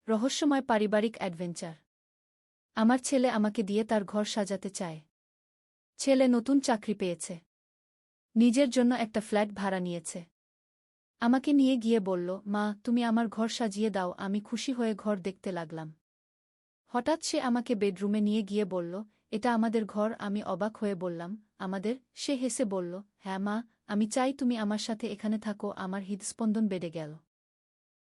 রহস্যময় পারিবারিক অ্যাডভেঞ্চার। আমার ছেলে আমাকে দিয়ে তার ঘর সাজাতে চায়। ছেলে নতুন চাকরি পেয়েছে। নিজের জন্য একটা ফ্ল্যাট ভাড়া নিয়েছে। আমাকে নিয়ে গিয়ে বলল, মা, তুমি আমার ঘর সাজিয়ে দাও। আমি খুশি হয়ে ঘর দেখতে লাগলাম। হঠাৎ সে আমাকে বেডরুমে নিয়ে গিয়ে বলল, এটা আমাদের ঘর। আমি অবাক হয়ে বললাম, আমাদের? সে হেসে বলল, হ্যাঁ মা, আমি চাই তুমি আমার সাথে এখানে থাকো। আমার হৃদস্পন্দন বেড়ে গেল।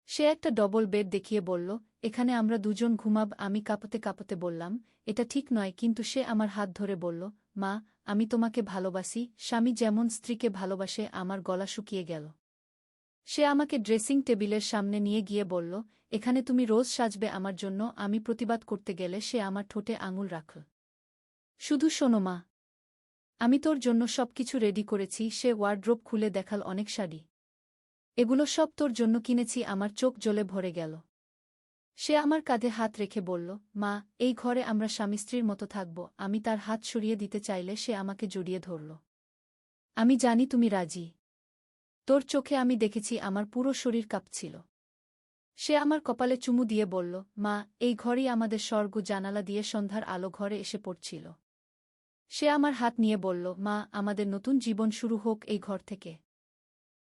সে একটা ডবল বেড দেখিয়ে বলল, এখানে আমরা দুজন ঘুমাব। আমি কাঁপতে কাঁপতে বললাম, এটা ঠিক নয়। কিন্তু সে আমার হাত ধরে বলল, মা, আমি তোমাকে ভালোবাসি। স্বামী যেমন স্ত্রীকে ভালোবাসে। আমার গলা শুকিয়ে গেল। সে আমাকে ড্রেসিং টেবিলের সামনে নিয়ে গিয়ে বলল, এখানে তুমি রোজ সাজবে আমার জন্য। আমি প্রতিবাদ করতে গেলে সে আমার ঠোঁটে আঙুল রাখল। শুধু শোনো মা, আমি তোর জন্য সবকিছু রেডি করেছি। সে ওয়ার্ড্রোব খুলে দেখাল অনেক শাড়ি। এগুলো সব তোর জন্য কিনেছি। আমার চোখ জ্বলে ভরে গেল। সে আমার কাঁধে হাত রেখে বলল, মা, এই ঘরে আমরা স্বামী স্ত্রীর মতো থাকব। আমি তার হাত সরিয়ে দিতে চাইলে সে আমাকে জড়িয়ে ধরল। আমি জানি তুমি রাজি। তোর চোখে আমি দেখেছি। আমার পুরো শরীর কাঁপছিল। সে আমার কপালে চুমু দিয়ে বলল, মা, এই ঘরেই আমাদের স্বর্গ। জানালা দিয়ে সন্ধ্যার আলো ঘরে এসে পড়ছিল। সে আমার হাত নিয়ে বলল, মা, আমাদের নতুন জীবন শুরু হোক এই ঘর থেকে।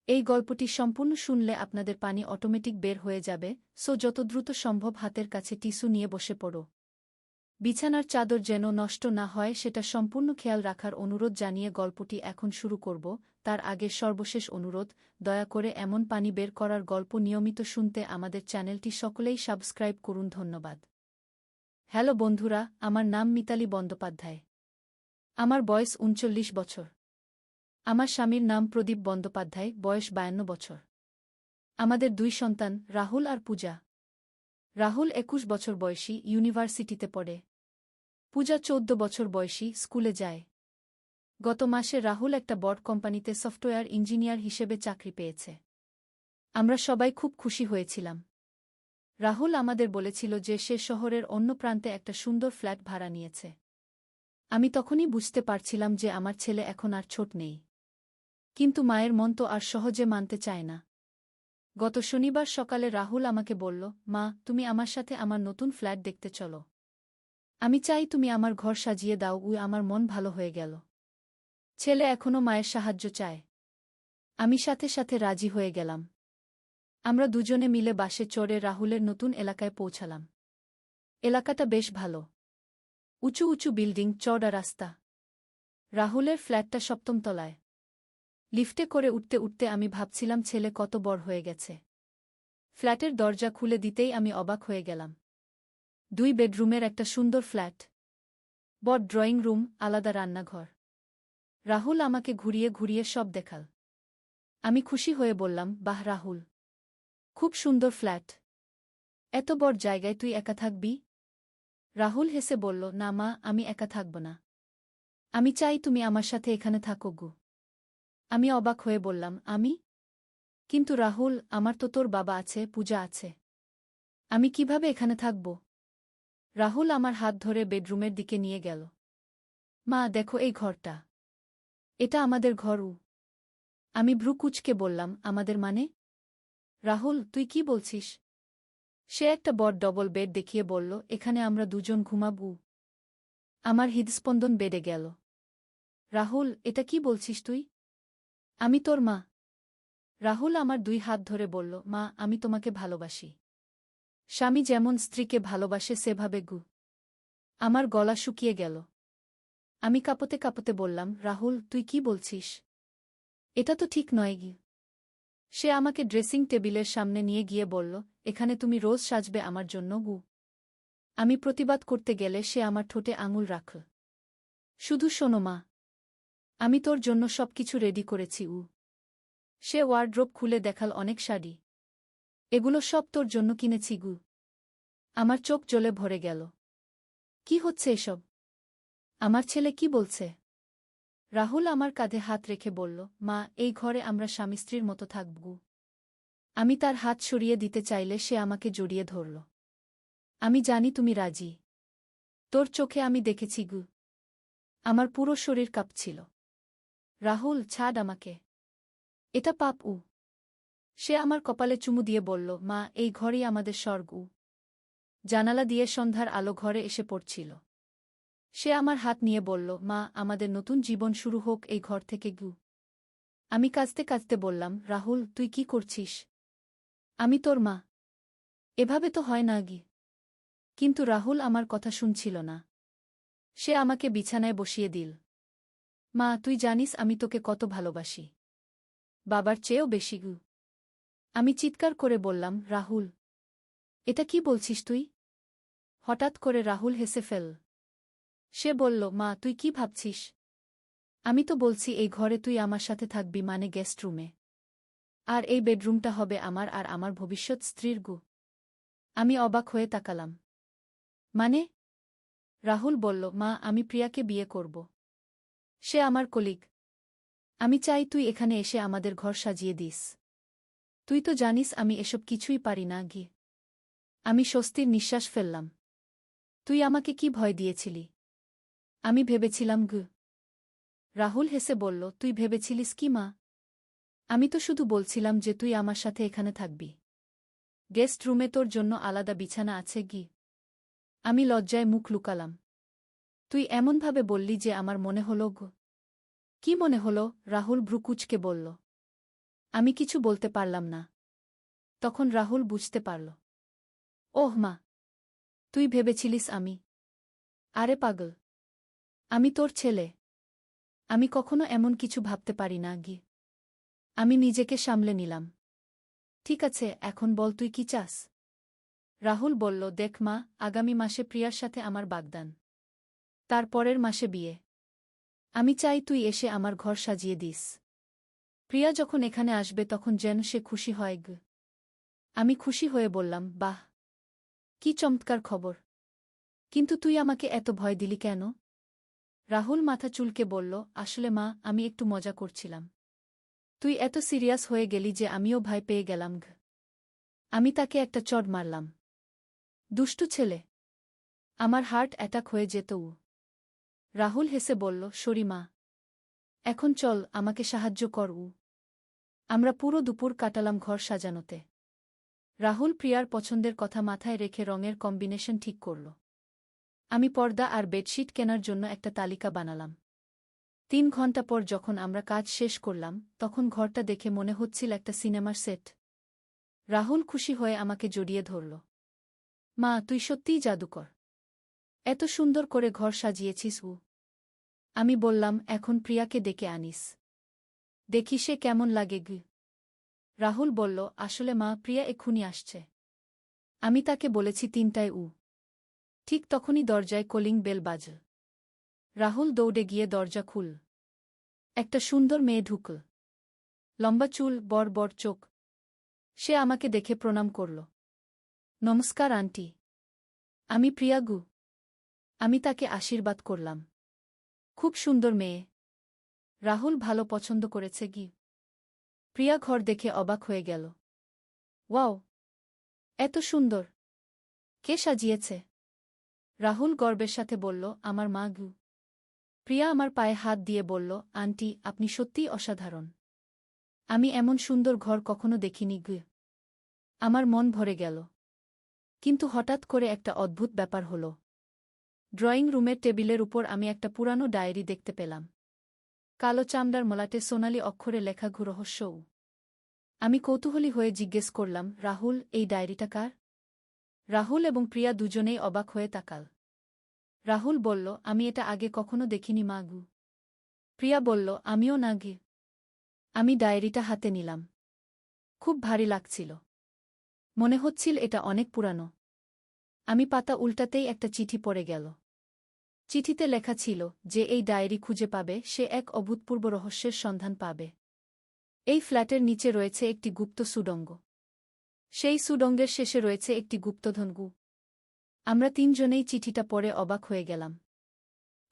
এই গল্পটি সম্পূর্ণ শুনলে আপনাদের পানি অটোমেটিক বের হয়ে যাবে। সো যত দ্রুত সম্ভব হাতের কাছে টিস্যু নিয়ে বসে পড়ো। বিছানার চাদর যেন নষ্ট না হয় সেটা সম্পূর্ণ খেয়াল রাখার অনুরোধ জানিয়ে গল্পটি এখন শুরু করব। তার আগে সর্বশেষ অনুরোধ, দয়া করে এমন পানি বের করার গল্প নিয়মিত শুনতে আমাদের চ্যানেলটি সকলেই সাবস্ক্রাইব করুন। ধন্যবাদ। হ্যালো বন্ধুরা, আমার নাম মিতালি বন্দ্যোপাধ্যায়। আমার বয়স ৩৯ বছর। আমার স্বামীর নাম প্রদীপ বন্দ্যোপাধ্যায়, বয়স ৫২ বছর। আমাদের ২ সন্তান, রাহুল আর পূজা। রাহুল ২১ বছর বয়সী, ইউনিভার্সিটিতে পড়ে। পূজা ১৪ বছর বয়সী, স্কুলে যায়। গত মাসে রাহুল একটা বড় কোম্পানিতে সফটওয়্যার ইঞ্জিনিয়ার হিসেবে চাকরি পেয়েছে। আমরা সবাই খুব খুশি হয়েছিলাম। রাহুল আমাদের বলেছিল যে সে শহরের অন্য প্রান্তে একটা সুন্দর ফ্ল্যাট ভাড়া নিয়েছে। আমি তখনই বুঝতে পারছিলাম যে আমার ছেলে এখন আর ছোট নেই। কিন্তু মায়ের মন তো আর সহজে মানতে চায় না। গত শনিবার সকালে রাহুল আমাকে বলল, মা, তুমি আমার সাথে আমার নতুন ফ্ল্যাট দেখতে চলো। আমি চাই তুমি আমার ঘর সাজিয়ে দাও। আমার মন ভালো হয়ে গেল। ছেলে এখনও মায়ের সাহায্য চায়। আমি সাথে সাথে রাজি হয়ে গেলাম। আমরা দুজনে মিলে বাসে চড়ে রাহুলের নতুন এলাকায় পৌঁছালাম। এলাকাটা বেশ ভালো। উঁচু উঁচু বিল্ডিং, চওড়া রাস্তা। রাহুলের ফ্ল্যাটটা ৭ম তলায়। লিফটে করে উঠতে উঠতে আমি ভাবছিলাম ছেলে কত বড় হয়ে গেছে। ফ্ল্যাটের দরজা খুলে দিতেই আমি অবাক হয়ে গেলাম। ২ বেডরুমের একটা সুন্দর ফ্ল্যাট। বড় ড্রয়িং রুম, আলাদা রান্নাঘর। রাহুল আমাকে ঘুরিয়ে ঘুরিয়ে সব দেখাল। আমি খুশি হয়ে বললাম, বাহ রাহুল, খুব সুন্দর ফ্ল্যাট। এত বড় জায়গায় তুই একা থাকবি? রাহুল হেসে বলল, না মা, আমি একা থাকব না। আমি চাই তুমি আমার সাথে এখানে থাকো গো। আমি অবাক হয়ে বললাম, আমি? কিন্তু রাহুল, আমার তো তোর বাবা আছে, পূজা আছে। আমি কিভাবে এখানে থাকব? রাহুল আমার হাত ধরে বেডরুমের দিকে নিয়ে গেল। মা, দেখো এই ঘরটা। এটা আমাদের ঘর। আমি ভ্রু কুঁচকে বললাম, আমাদের মানে? রাহুল, তুই কি বলছিস? সে একটা বড় ডবল বেড দেখিয়ে বলল, এখানে আমরা দুজন ঘুমাব। আমার হৃদস্পন্দন বেড়ে গেল। রাহুল, এটা কি বলছিস তুই? আমি তোর মা। রাহুল আমার ২ হাত ধরে বলল, মা, আমি তোমাকে ভালোবাসি। স্বামী যেমন স্ত্রীকে ভালোবাসে সেভাবে গু। আমার গলা শুকিয়ে গেল। আমি কাঁপতে কাঁপতে বললাম, রাহুল, তুই কি বলছিস? এটা তো ঠিক নয় গি। সে আমাকে ড্রেসিং টেবিলের সামনে নিয়ে গিয়ে বলল, এখানে তুমি রোজ সাজবে আমার জন্য গু। আমি প্রতিবাদ করতে গেলে সে আমার ঠোঁটে আঙুল রাখল। শুধু শোনো মা, আমি তোর জন্য সবকিছু রেডি করেছি। সে ওয়ার্ড্রোব খুলে দেখাল অনেক শাড়ি। এগুলো সব তোর জন্য কিনেছি গু। আমার চোখ জ্বলে ভরে গেল। কি হচ্ছে এসব? আমার ছেলে কি বলছে? রাহুল আমার কাঁধে হাত রেখে বলল, মা, এই ঘরে আমরা স্বামী স্ত্রীর মতো থাকব গু। আমি তার হাত সরিয়ে দিতে চাইলে সে আমাকে জড়িয়ে ধরল। আমি জানি তুমি রাজি। তোর চোখে আমি দেখেছি গু। আমার পুরো শরীর কাঁপছিল। রাহুল, ছাড় আমাকে। এটা পাপ। সে আমার কপালে চুমু দিয়ে বলল, মা, এই ঘরই আমাদের স্বর্গ। জানালা দিয়ে সন্ধ্যার আলো ঘরে এসে পড়ছিল। সে আমার হাত নিয়ে বলল, মা, আমাদের নতুন জীবন শুরু হোক এই ঘর থেকে গু। আমি কাঁদতে কাঁদতে বললাম, রাহুল, তুই কি করছিস? আমি তোর মা। এভাবে তো হয় না গি। কিন্তু রাহুল আমার কথা শুনছিল না। সে আমাকে বিছানায় বসিয়ে দিল। মা, তুই জানিস আমি তোকে কত ভালোবাসি। বাবার চেয়েও বেশি গু। আমি চিৎকার করে বললাম, রাহুল, এটা কি বলছিস তুই? হঠাৎ করে রাহুল হেসে ফেল। সে বলল, মা, তুই কি ভাবছিস? আমি তো বলছি এই ঘরে তুই আমার সাথে থাকবি, মানে গেস্ট রুমে। আর এই বেডরুমটা হবে আমার আর আমার ভবিষ্যৎ স্ত্রীর গু। আমি অবাক হয়ে তাকালাম। মানে? রাহুল বলল, মা, আমি প্রিয়াকে বিয়ে করব। সে আমার কলিগ। আমি চাই তুই এখানে এসে আমাদের ঘর সাজিয়ে দিস। তুই তো জানিস আমি এসব কিছুই পারি না গি। আমি স্বস্তির নিঃশ্বাস ফেললাম। তুই আমাকে কি ভয় দিয়েছিলি? আমি ভেবেছিলাম গু। রাহুল হেসে বলল, তুই ভেবেছিলিস কি মা? আমি তো শুধু বলছিলাম যে তুই আমার সাথে এখানে থাকবি। গেস্ট রুমে তোর জন্য আলাদা বিছানা আছে গি। আমি লজ্জায় মুখ লুকালাম। তুই এমনভাবে বললি যে আমার মনে হলো গো। কি মনে হলো? রাহুল ভ্রুকুচকে বলল। আমি কিছু বলতে পারলাম না। তখন রাহুল বুঝতে পারল। ওহ মা, তুই ভেবেছিলিস আমি? আরে পাগল, আমি তোর ছেলে। আমি কখনো এমন কিছু ভাবতে পারি না গি। আমি নিজেকে সামলে নিলাম। ঠিক আছে, এখন বল তুই কি চাস? রাহুল বলল, দেখ মা, আগামী মাসে প্রিয়ার সাথে আমার বাগদান। তার পরের মাসে বিয়ে। আমি চাই তুই এসে আমার ঘর সাজিয়ে দিস। প্রিয়া যখন এখানে আসবে তখন যেন সে খুশি হয় গ। আমি খুশি হয়ে বললাম, বাহ, কি চমৎকার খবর। কিন্তু তুই আমাকে এত ভয় দিলি কেন? রাহুল মাথা চুলকে বলল, আসলে মা, আমি একটু মজা করছিলাম। তুই এত সিরিয়াস হয়ে গেলি যে আমিও ভয় পেয়ে গেলাম গ। আমি তাকে একটা চড় মারলাম। দুষ্টু ছেলে। আমার হার্ট অ্যাটাক হয়ে যেত উ। রাহুল হেসে বলল, সরি মা। এখন চল, আমাকে সাহায্য কর উ। আমরা পুরো দুপুর কাটালাম ঘর সাজানোতে। রাহুল প্রিয়ার পছন্দের কথা মাথায় রেখে রঙের কম্বিনেশন ঠিক করল। আমি পর্দা আর বেডশিট কেনার জন্য একটা তালিকা বানালাম। 3 ঘণ্টা পর যখন আমরা কাজ শেষ করলাম তখন ঘরটা দেখে মনে হচ্ছিল একটা সিনেমার সেট। রাহুল খুশি হয়ে আমাকে জড়িয়ে ধরল। মা, তুই সত্যিই জাদুকর। এত সুন্দর করে ঘর সাজিয়েছিস উ। আমি বললাম, এখন প্রিয়াকে ডেকে আনিস। দেখি সে কেমন লাগে গি। রাহুল বলল, আসলে মা, প্রিয়া এক্ষুনি আসছে। আমি তাকে বলেছি 3টায় উ। ঠিক তখনই দরজায় কলিং বেল বাজল। রাহুল দৌড়ে গিয়ে দরজা খুল। একটা সুন্দর মেয়ে ঢুকল। লম্বা চুল, বড় বড় চোখ। সে আমাকে দেখে প্রণাম করল। নমস্কার আন্টি। আমি প্রিয়া গু। আমি তাকে আশীর্বাদ করলাম। খুব সুন্দর মেয়ে। রাহুল ভালো পছন্দ করেছে গি। প্রিয়া ঘর দেখে অবাক হয়ে গেল। ওয়াও, এত সুন্দর। কে সাজিয়েছে? রাহুল গর্বের সাথে বলল, আমার মা গু। প্রিয়া আমার পায়ে হাত দিয়ে বলল, আন্টি, আপনি সত্যিই অসাধারণ। আমি এমন সুন্দর ঘর কখনো দেখিনি গু। আমার মন ভরে গেল। কিন্তু হঠাৎ করে একটা অদ্ভুত ব্যাপার হল। ড্রয়িং রুমের টেবিলের উপর আমি একটা পুরানো ডায়েরি দেখতে পেলাম। কালো চামড়ার মলাটে সোনালি অক্ষরে লেখা ঘু রহস্য উ। আমি কৌতূহলী হয়ে জিজ্ঞেস করলাম, রাহুল, এই ডায়েরিটা কার? রাহুল এবং প্রিয়া দুজনেই অবাক হয়ে তাকাল। রাহুল বলল, আমি এটা আগে কখনো দেখিনি মা গু। প্রিয়া বলল, আমিও না গে। আমি ডায়েরিটা হাতে নিলাম। খুব ভারী লাগছিল। মনে হচ্ছিল এটা অনেক পুরানো। আমি পাতা উল্টাতেই একটা চিঠি পড়ে গেল। চিঠিতে লেখা ছিল, যে এই ডায়েরি খুঁজে পাবে সে এক অভূতপূর্ব রহস্যের সন্ধান পাবে। এই ফ্ল্যাটের নিচে রয়েছে একটি গুপ্ত সুড়ঙ্গ। সেই সুড়ঙ্গের শেষে রয়েছে একটি গুপ্তধন গু। আমরা 3জনেই চিঠিটা পড়ে অবাক হয়ে গেলাম।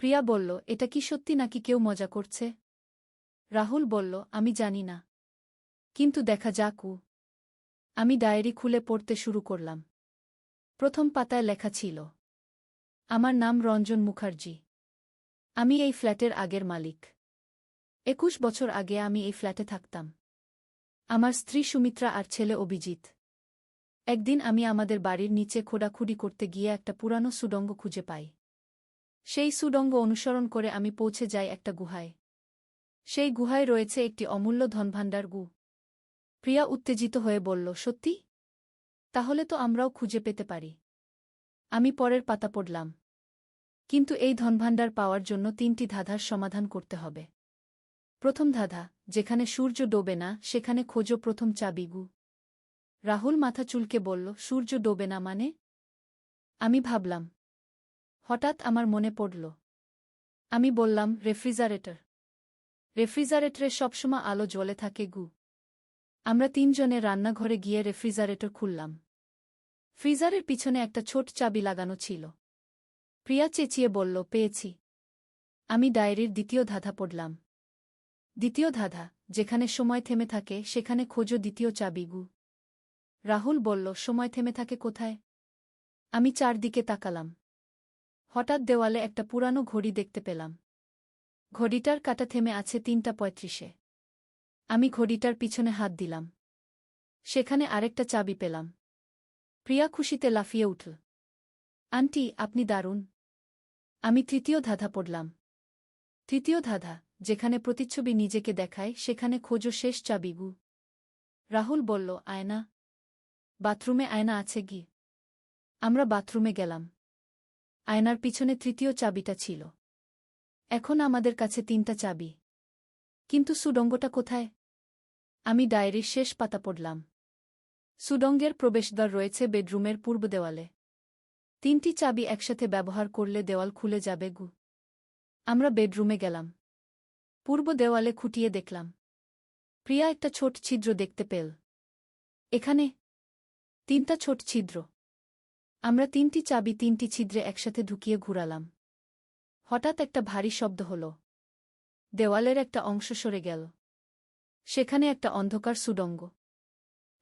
প্রিয়া বলল, এটা কি সত্যি নাকি কেউ মজা করছে? রাহুল বলল, আমি জানি না। কিন্তু দেখা যাক উ। আমি ডায়েরি খুলে পড়তে শুরু করলাম। প্রথম পাতায় লেখা ছিল, আমার নাম রঞ্জন মুখার্জি। আমি এই ফ্ল্যাটের আগের মালিক। 21 বছর আগে আমি এই ফ্ল্যাটে থাকতাম। আমার স্ত্রী সুমিত্রা আর ছেলে অভিজিৎ। একদিন আমি আমাদের বাড়ির নিচে খোঁড়াখুঁড়ি করতে গিয়ে একটা পুরানো সুড়ঙ্গ খুঁজে পাই। সেই সুড়ঙ্গ অনুসরণ করে আমি পৌঁছে যাই একটা গুহায়। সেই গুহায় রয়েছে একটি অমূল্য ধনভাণ্ডার গু। প্রিয়া উত্তেজিত হয়ে বলল, সত্যি? তাহলে তো আমরাও খুঁজে পেতে পারি। আমি পরের পাতা পড়লাম। কিন্তু এই ধনভাণ্ডার পাওয়ার জন্য ৩টি ধাঁধার সমাধান করতে হবে। প্রথম ধাঁধা, যেখানে সূর্য ডোবে না সেখানে খোঁজো প্রথম চাবি গু। রাহুল মাথা চুলকে বলল, সূর্য ডোবে না মানে? আমি ভাবলাম। হঠাৎ আমার মনে পড়ল। আমি বললাম, রেফ্রিজারেটর। রেফ্রিজারেটরে সবসময় আলো জ্বলে থাকে গু। আমরা ৩ জনে রান্নাঘরে গিয়ে রেফ্রিজারেটর খুললাম। ফ্রিজারের পিছনে একটা ছোট চাবি লাগানো ছিল। প্রিয়া চেঁচিয়ে বলল, পেয়েছি। আমি ডায়েরির দ্বিতীয় ধাঁধা পড়লাম। দ্বিতীয় ধাঁধা, যেখানে সময় থেমে থাকে সেখানে খোঁজো দ্বিতীয় চাবি গু। রাহুল বলল, সময় থেমে থাকে কোথায়? আমি চারদিকে তাকালাম। হঠাৎ দেওয়ালে একটা পুরানো ঘড়ি দেখতে পেলাম। ঘড়িটার কাঁটা থেমে আছে ৩:৩৫-এ। আমি ঘড়িটার পিছনে হাত দিলাম। সেখানে আরেকটা চাবি পেলাম। প্রিয়া খুশিতে লাফিয়ে উঠল। আন্টি, আপনি দারুণ। আমি তৃতীয় ধাঁধা পড়লাম। তৃতীয় ধাঁধা, যেখানে প্রতিচ্ছবি নিজেকে দেখায় সেখানে খোঁজো শেষ চাবি গু। রাহুল বলল, আয়না। বাথরুমে আয়না আছে কি? আমরা বাথরুমে গেলাম। আয়নার পিছনে তৃতীয় চাবিটা ছিল। এখন আমাদের কাছে ৩টা চাবি। কিন্তু সুড়ঙ্গটা কোথায়? আমি ডায়েরির শেষ পাতা পড়লাম। সুড়ঙ্গের প্রবেশদ্বার রয়েছে বেডরুমের পূর্ব দেওয়ালে। ৩টি চাবি একসাথে ব্যবহার করলে দেওয়াল খুলে যাবে গু। আমরা বেডরুমে গেলাম। পূর্ব দেওয়ালে খুঁটিয়ে দেখলাম। প্রিয়া একটা ছোট ছিদ্র দেখতে পেল। এখানে ৩টা ছোট ছিদ্র। আমরা ৩টি চাবি ৩টি ছিদ্রে একসাথে ঢুকিয়ে ঘুরালাম। হঠাৎ একটা ভারী শব্দ হল। দেওয়ালের একটা অংশ সরে গেল। সেখানে একটা অন্ধকার সুড়ঙ্গ।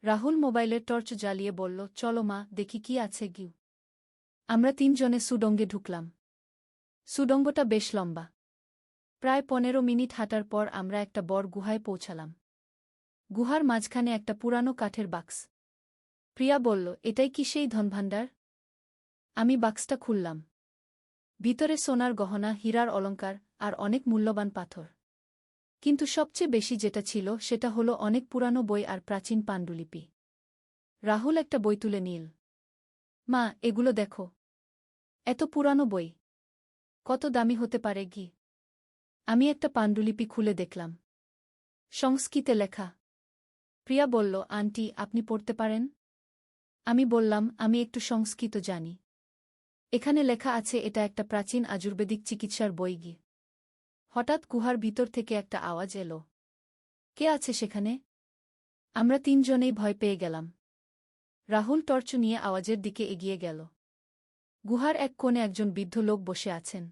রাহুল মোবাইলের টর্চ জ্বালিয়ে বলল, চলো মা, দেখি কি আছে গিউ। আমরা ৩ জনে সুড়ঙ্গে ঢুকলাম। সুড়ঙ্গটা বেশ লম্বা। প্রায় ১৫ মিনিট হাঁটার পর আমরা একটা বড় গুহায় পৌঁছালাম। গুহার মাঝখানে একটা পুরানো কাঠের বাক্স। প্রিয়া বলল, এটাই কি সেই ধনভাণ্ডার? আমি বাক্সটা খুললাম। ভিতরে সোনার গহনা, হীরার অলংকার আর অনেক মূল্যবান পাথর। কিন্তু সবচেয়ে বেশি যেটা ছিল সেটা হলো অনেক পুরানো বই আর প্রাচীন পাণ্ডুলিপি। রাহুল একটা বই তুলে নিল। মা, এগুলো দেখো। এত পুরানো বই। কত দামি হতে পারে গি? আমি একটা পাণ্ডুলিপি খুলে দেখলাম। সংস্কৃতে লেখা। প্রিয়া বলল, আন্টি, আপনি পড়তে পারেন? আমি বললাম, আমি একটু সংস্কৃত জানি। এখানে লেখা আছে এটা একটা প্রাচীন আয়ুর্বেদিক চিকিৎসার বই গি। হঠাৎ গুহার ভিতর থেকে একটা আওয়াজ এলো। কে আছে সেখানে? আমরা ৩ জনেই ভয় পেয়ে গেলাম। রাহুল টর্চ নিয়ে আওয়াজের দিকে এগিয়ে গেল। গুহার এক কোণে একজন বৃদ্ধ লোক বসে আছেন।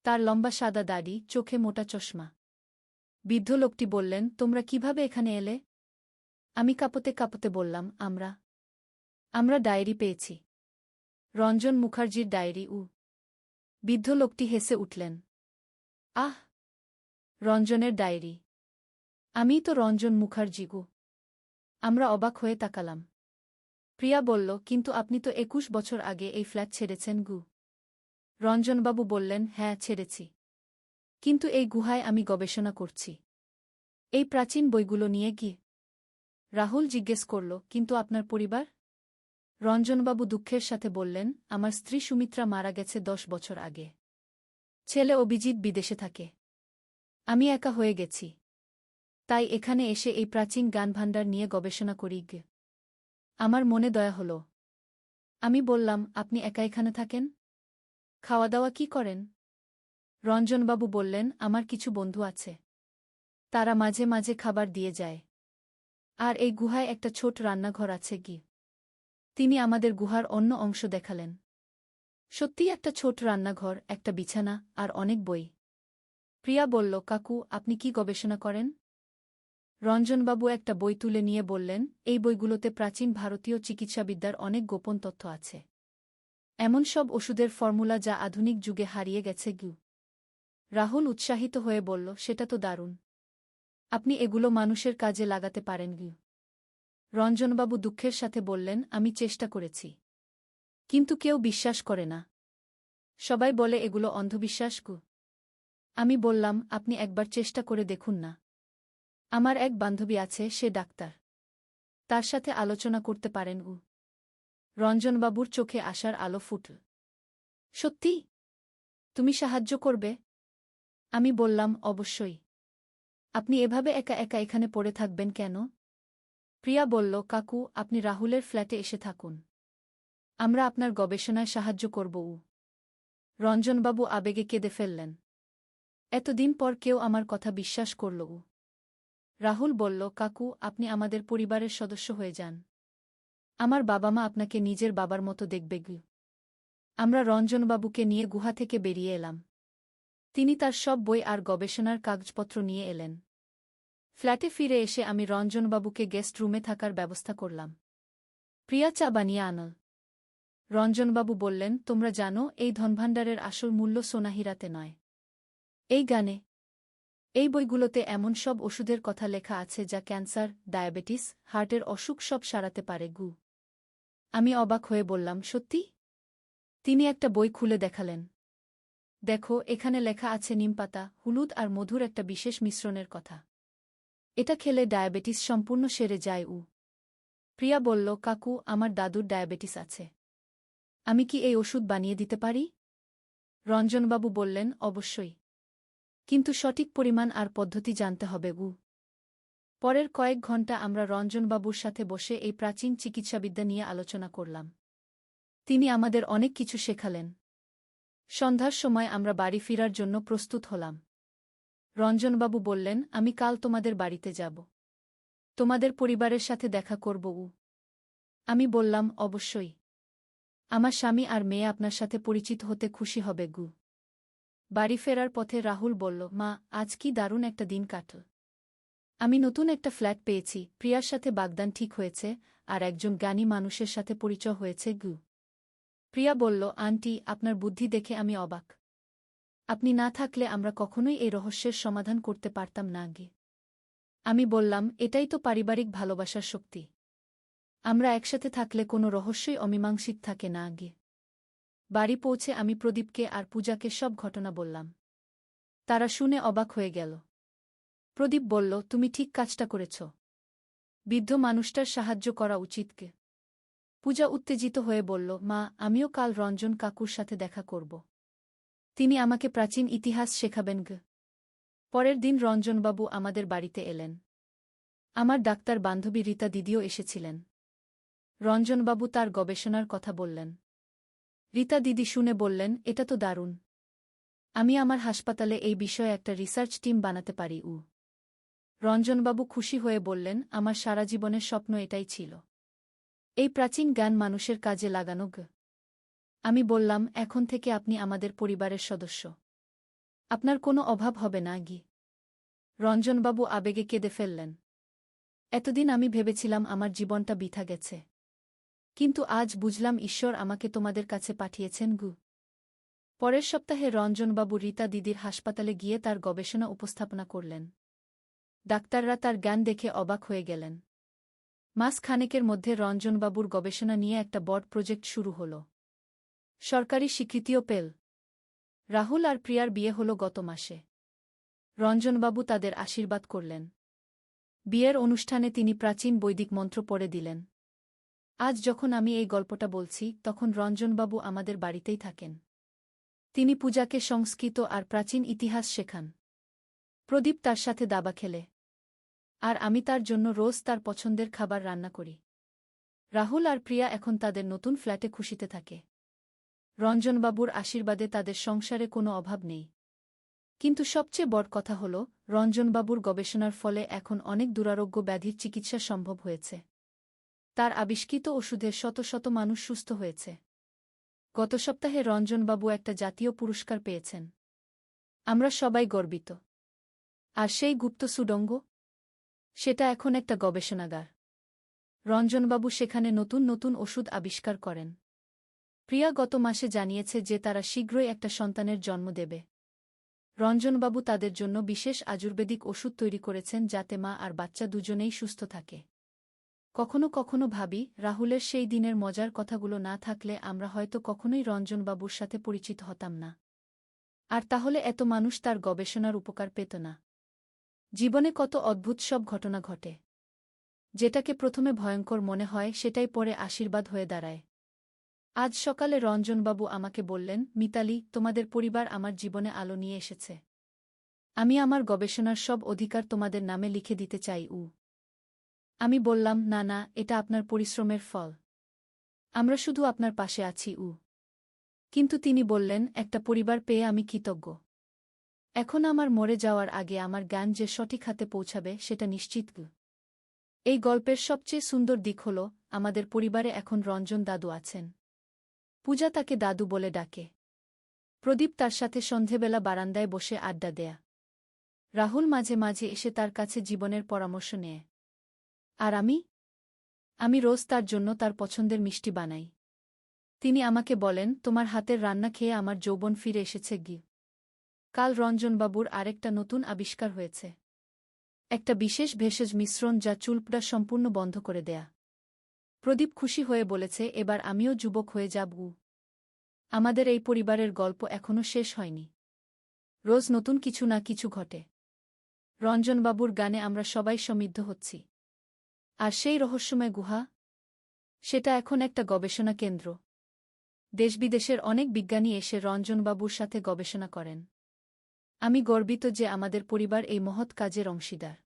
তার লম্বা সাদা দাড়ি, চোখে মোটা চশমা। বৃদ্ধ লোকটি বললেন, তোমরা কিভাবে এখানে এলে? আমি কাঁপতে কাঁপতে বললাম, আমরা ডায়েরি পেয়েছি। রঞ্জন মুখার্জির ডায়েরি। বৃদ্ধ লোকটি হেসে উঠলেন। আহ, রঞ্জনের ডায়েরি। আমিই তো রঞ্জন মুখার্জি গো। আমরা অবাক হয়ে তাকালাম। প্রিয়া বলল, কিন্তু আপনি তো ২১ বছর আগে এই ফ্ল্যাট ছেড়েছেন গু। রঞ্জনবাবু বললেন, হ্যাঁ, ছেড়েছি। কিন্তু এই গুহায় আমি গবেষণা করছি। এই প্রাচীন বইগুলো নিয়ে গিয়ে। রাহুল জিজ্ঞেস করল, কিন্তু আপনার পরিবার? রঞ্জনবাবু দুঃখের সাথে বললেন, আমার স্ত্রী সুমিত্রা মারা গেছে ১০ বছর আগে। ছেলে অভিজিৎ বিদেশে থাকে। আমি একা হয়ে গেছি। তাই এখানে এসে এই প্রাচীন জ্ঞানভাণ্ডার নিয়ে গবেষণা করি গে। আমার মনে দয়া হল। আমি বললাম, আপনি একা এখানে থাকেন? খাওয়া দাওয়া কি করেন? রঞ্জনবাবু বললেন, আমার কিছু বন্ধু আছে। তারা মাঝে মাঝে খাবার দিয়ে যায়। আর এই গুহায় একটা ছোট রান্নাঘর আছে গি। তিনি আমাদের গুহার অন্য অংশ দেখালেন। সত্যিই একটা ছোট রান্নাঘর, একটা বিছানা আর অনেক বই। প্রিয়া বলল, কাকু, আপনি কি গবেষণা করেন? রঞ্জনবাবু একটা বই তুলে নিয়ে বললেন, এই বইগুলোতে প্রাচীন ভারতীয় চিকিৎসাবিদ্যার অনেক গোপন তথ্য আছে। এমন সব ওষুধের ফর্মুলা যা আধুনিক যুগে হারিয়ে গেছে গিউ। রাহুল উৎসাহিত হয়ে বলল, সেটা তো দারুণ। আপনি এগুলো মানুষের কাজে লাগাতে পারেন গিউ। রঞ্জনবাবু দুঃখের সাথে বললেন, আমি চেষ্টা করেছি। কিন্তু কেউ বিশ্বাস করে না। সবাই বলে এগুলো অন্ধবিশ্বাস গু। আমি বললাম, আপনি একবার চেষ্টা করে দেখুন না। আমার এক বান্ধবী আছে, সে ডাক্তার। তার সাথে আলোচনা করতে পারেন উ। রঞ্জনবাবুর চোখে আসার আলো ফুটল। সত্যি? তুমি সাহায্য করবে? আমি বললাম, অবশ্যই। আপনি এভাবে একা একা এখানে পড়ে থাকবেন কেন? প্রিয়া বলল, কাকু, আপনি রাহুলের ফ্ল্যাটে এসে থাকুন। আমরা আপনার গবেষণায় সাহায্য করব উ। রঞ্জনবাবু আবেগে কেঁদে ফেললেন। এতদিন পর কেউ আমার কথা বিশ্বাস করল উ। রাহুল বলল, কাকু, আপনি আমাদের পরিবারের সদস্য হয়ে যান। আমার বাবা মা আপনাকে নিজের বাবার মতো দেখবে গু। আমরা রঞ্জনবাবুকে নিয়ে গুহা থেকে বেরিয়ে এলাম। তিনি তার সব বই আর গবেষণার কাগজপত্র নিয়ে এলেন। ফ্ল্যাটে ফিরে এসে আমি রঞ্জনবাবুকে গেস্ট রুমে থাকার ব্যবস্থা করলাম। প্রিয়া চা বানিয়ে আনল। রঞ্জনবাবু বললেন, তোমরা জানো, এই ধনভাণ্ডারের আসল মূল্য সোনাহীরাতে নয়, এই গানে। এই বইগুলোতে এমন সব ওষুধের কথা লেখা আছে যা ক্যান্সার, ডায়াবেটিস, হার্টের অসুখ সব সারাতে পারে গু। আমি অবাক হয়ে বললাম, সত্যি? তিনি একটা বই খুলে দেখালেন। দেখো, এখানে লেখা আছে নিমপাতা, হলুদ আর মধুর একটা বিশেষ মিশ্রণের কথা। এটা খেলে ডায়াবেটিস সম্পূর্ণ সেরে যায় উ। প্রিয়া বলল, কাকু, আমার দাদুর ডায়াবেটিস আছে। আমি কি এই ওষুধ বানিয়ে দিতে পারি? রঞ্জনবাবু বললেন, অবশ্যই। কিন্তু সঠিক পরিমাণ আর পদ্ধতি জানতে হবে গু। পরের কয়েক ঘণ্টা আমরা রঞ্জনবাবুর সাথে বসে এই প্রাচীন চিকিৎসাবিদ্যা নিয়ে আলোচনা করলাম। তিনি আমাদের অনেক কিছু শেখালেন। সন্ধ্যার সময় আমরা বাড়ি ফিরার জন্য প্রস্তুত হলাম। রঞ্জনবাবু বললেন, আমি কাল তোমাদের বাড়িতে যাব। তোমাদের পরিবারের সাথে দেখা করব উ। আমি বললাম, অবশ্যই। আমার স্বামী আর মেয়ে আপনার সাথে পরিচিত হতে খুশি হবে গু। বাড়ি ফেরার পথে রাহুল বলল, মা, আজ কি দারুণ একটা দিন কাটল। আমি নতুন একটা ফ্ল্যাট পেয়েছি, প্রিয়ার সাথে বাগদান ঠিক হয়েছে, আর একজন জ্ঞানী মানুষের সাথে পরিচয় হয়েছে গু। প্রিয়া বলল, আন্টি, আপনার বুদ্ধি দেখে আমি অবাক। আপনি না থাকলে আমরা কখনোই এই রহস্যের সমাধান করতে পারতাম না গে। আমি বললাম, এটাই তো পারিবারিক ভালোবাসার শক্তি। আমরা একসাথে থাকলে কোনো রহস্যই অমীমাংসিত থাকে না আগে। বাড়ি পৌঁছে আমি প্রদীপকে আর পূজাকে সব ঘটনা বললাম। তারা শুনে অবাক হয়ে গেল। প্রদীপ বলল, তুমি ঠিক কাজটা করেছ। বৃদ্ধ মানুষটার সাহায্য করা উচিতকে। পূজা উত্তেজিত হয়ে বলল, মা, আমিও কাল রঞ্জন কাকুর সাথে দেখা করব। তিনি আমাকে প্রাচীন ইতিহাস শেখাবেন গে। পরের দিন রঞ্জনবাবু আমাদের বাড়িতে এলেন। আমার ডাক্তার বান্ধবী রীতা দিদিও এসেছিলেন। রঞ্জনবাবু তার গবেষণার কথা বললেন। রীতা দিদি শুনে বললেন, এটা তো দারুণ। আমি আমার হাসপাতালে এই বিষয়ে একটা রিসার্চ টিম বানাতে পারি উ। রঞ্জনবাবু খুশি হয়ে বললেন, আমার সারা জীবনের স্বপ্ন এটাই ছিল, এই প্রাচীন জ্ঞান মানুষের কাজে লাগানো গ। আমি বললাম, এখন থেকে আপনি আমাদের পরিবারের সদস্য। আপনার কোনো অভাব হবে না গি। রঞ্জনবাবু আবেগে কেঁদে ফেললেন। এতদিন আমি ভেবেছিলাম আমার জীবনটা বৃথা গেছে। কিন্তু আজ বুঝলাম ঈশ্বর আমাকে তোমাদের কাছে পাঠিয়েছেন গু। পরের সপ্তাহে রঞ্জনবাবু রীতা দিদির হাসপাতালে গিয়ে তার গবেষণা উপস্থাপনা করলেন। ডাক্তাররা তার জ্ঞান দেখে অবাক হয়ে গেলেন। মাস খানেকের মধ্যে রঞ্জনবাবুর গবেষণা নিয়ে একটা বড় প্রজেক্ট শুরু হল। সরকারি স্বীকৃতিও পেল। রাহুল আর প্রিয়ার বিয়ে হল গত মাসে। রঞ্জনবাবু তাদের আশীর্বাদ করলেন। বিয়ের অনুষ্ঠানে তিনি প্রাচীন বৈদিক মন্ত্র পড়ে দিলেন। আজ যখন আমি এই গল্পটা বলছি, তখন রঞ্জনবাবু আমাদের বাড়িতেই থাকেন। তিনি পূজাকে সংস্কৃত আর প্রাচীন ইতিহাস শেখান। প্রদীপ তার সাথে দাবা খেলে। আর আমি তার জন্য রোজ তার পছন্দের খাবার রান্না করি। রাহুল আর প্রিয়া এখন তাদের নতুন ফ্ল্যাটে খুশিতে থাকে। রঞ্জনবাবুর আশীর্বাদে তাদের সংসারে কোনো অভাব নেই। কিন্তু সবচেয়ে বড় কথা হল, রঞ্জনবাবুর গবেষণার ফলে এখন অনেক দুরারোগ্য ব্যাধির চিকিৎসা সম্ভব হয়েছে। তার আবিষ্কৃত ওষুধে শত শত মানুষ সুস্থ হয়েছে। গত সপ্তাহে রঞ্জনবাবু একটা জাতীয় পুরস্কার পেয়েছেন। আমরা সবাই গর্বিত। আর সেই গুপ্ত সুড়ঙ্গ? সেটা এখন একটা গবেষণাগার। রঞ্জনবাবু সেখানে নতুন নতুন ওষুধ আবিষ্কার করেন। প্রিয়া গত মাসে জানিয়েছে যে তারা শীঘ্রই একটা সন্তানের জন্ম দেবে। রঞ্জনবাবু তাদের জন্য বিশেষ আয়ুর্বেদিক ওষুধ তৈরি করেছেন যাতে মা আর বাচ্চা দুজনেই সুস্থ থাকে। কখনো কখনো ভাবি, রাহুলের সেই দিনের মজার কথাগুলো না থাকলে আমরা হয়তো কখনোই রঞ্জনবাবুর সাথে পরিচিত হতাম না। আর তাহলে এত মানুষ তার গবেষণার উপকার পেত না। জীবনে কত অদ্ভুত সব ঘটনা ঘটে। যেটাকে প্রথমে ভয়ঙ্কর মনে হয় সেটাই পরে আশীর্বাদ হয়ে দাঁড়ায়। আজ সকালে রঞ্জনবাবু আমাকে বললেন, মিতালি, তোমাদের পরিবার আমার জীবনে আলো নিয়ে এসেছে। আমি আমার গবেষণার সব অধিকার তোমাদের নামে লিখে দিতে চাই। আমি বললাম, না না, এটা আপনার পরিশ্রমের ফল। আমরা শুধু আপনার পাশে আছি। কিন্তু তিনি বললেন, একটা পরিবার পেয়ে আমি কৃতজ্ঞ। এখন আমার মরে যাওয়ার আগে আমার জ্ঞান যে সঠিক হাতে পৌঁছাবে সেটা নিশ্চিত। এই গল্পের সবচেয়ে সুন্দর দিক হল, আমাদের পরিবারে এখন রঞ্জন দাদু আছেন। পূজা তাকে দাদু বলে ডাকে। প্রদীপ তার সাথে সন্ধেবেলা বারান্দায় বসে আড্ডা দেয়া। রাহুল মাঝে মাঝে এসে তার কাছে জীবনের পরামর্শ নেয়। আর আমি রোজ তার জন্য তার পছন্দের মিষ্টি বানাই। তিনি আমাকে বলেন, তোমার হাতের রান্না খেয়ে আমার যৌবন ফিরে এসেছে। কাল রঞ্জনবাবুর আরেকটা নতুন আবিষ্কার হয়েছে। একটা বিশেষ ভেষজ মিশ্রণ যা চুলপড়া সম্পূর্ণ বন্ধ করে দেয়া। প্রদীপ খুশি হয়ে বলেছে, এবার আমিও যুবক হয়ে যাব। আমাদের এই পরিবারের গল্প এখনো শেষ হয়নি। রোজ নতুন কিছু না কিছু ঘটে। রঞ্জনবাবুর গানে আমরা সবাই সমৃদ্ধ হচ্ছি। আর সেই রহস্যময় গুহা, সেটা এখন একটা গবেষণা কেন্দ্র। দেশবিদেশের অনেক বিজ্ঞানী এসে রঞ্জনবাবুর সাথে গবেষণা করেন। আমি গর্বিত যে আমাদের পরিবার এই মহৎ কাজের অংশীদার।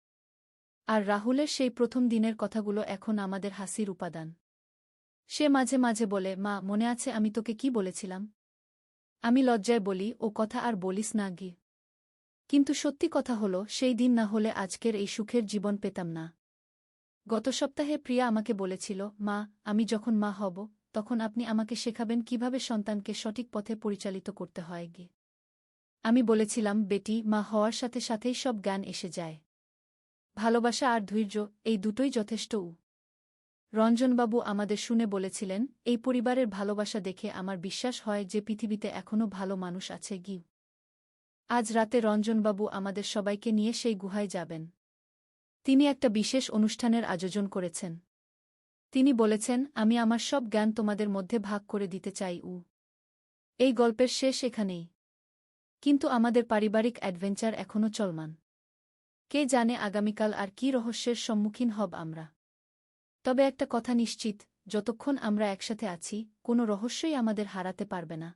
আর রাহুলের সেই প্রথম দিনের কথাগুলো এখন আমাদের হাসির উপাদান। সে মাঝে মাঝে বলে, মা, মনে আছে আমি তোকে কি বলেছিলাম? আমি লজ্জায় বলি, ও কথা আর বলিস না। কিন্তু সত্যি কথা হলো, সেই দিন না হলে আজকের এই সুখের জীবন পেতাম না। গত সপ্তাহে প্রিয়া আমাকে বলেছিল, মা, আমি যখন মা হব তখন আপনি আমাকে শেখাবেন কিভাবে সন্তানকে সঠিক পথে পরিচালিত করতে হয়। আমি বলেছিলাম, বেটি, মা হওয়ার সাথে সাথেই সব জ্ঞান এসে যায়। ভালোবাসা আর ধৈর্য, এই দুটোই যথেষ্ট। রঞ্জনবাবু আমাদের শুনে বলেছিলেন, এই পরিবারের ভালোবাসা দেখে আমার বিশ্বাস হয় যে পৃথিবীতে এখনও ভালো মানুষ আছে। আজ রাতে রঞ্জনবাবু আমাদের সবাইকে নিয়ে সেই গুহায় যাবেন। তিনি একটা বিশেষ অনুষ্ঠানের আয়োজন করেছেন। তিনি বলেছেন, আমি আমার সব জ্ঞান তোমাদের মধ্যে ভাগ করে দিতে চাই। এই গল্পের শেষ এখানেই। কিন্তু আমাদের পারিবারিক অ্যাডভেঞ্চার এখনও চলমান। কে জানে আগামীকাল আর কী রহস্যের সম্মুখীন হব আমরা। তবে একটা কথা নিশ্চিত, যতক্ষণ আমরা একসাথে আছি, কোনো রহস্যই আমাদের হারাতে পারবে না।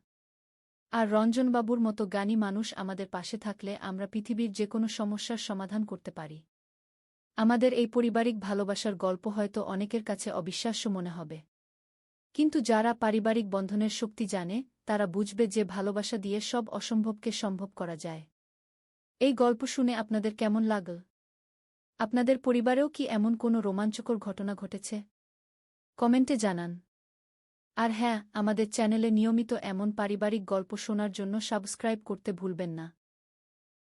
আর রঞ্জনবাবুর মতো জ্ঞানী মানুষ আমাদের পাশে থাকলে আমরা পৃথিবীর যে কোনো সমস্যার সমাধান করতে পারি। আমাদের এই পারিবারিক ভালোবাসার গল্প হয়তো অনেকের কাছে অবিশ্বাস্য মনে হবে। কিন্তু যারা পারিবারিক বন্ধনের শক্তি জানে, তারা বুঝবে যে ভালোবাসা দিয়ে সব অসম্ভবকে সম্ভব করা যায়। এই গল্প শুনে আপনাদের কেমন লাগল? আপনাদের পরিবারেও কি এমন কোনো রোমাঞ্চকর ঘটনা ঘটেছে? কমেন্টে জানান। আর হ্যাঁ, আমাদের চ্যানেলে নিয়মিত এমন পারিবারিক গল্প শোনার জন্য সাবস্ক্রাইব করতে ভুলবেন না।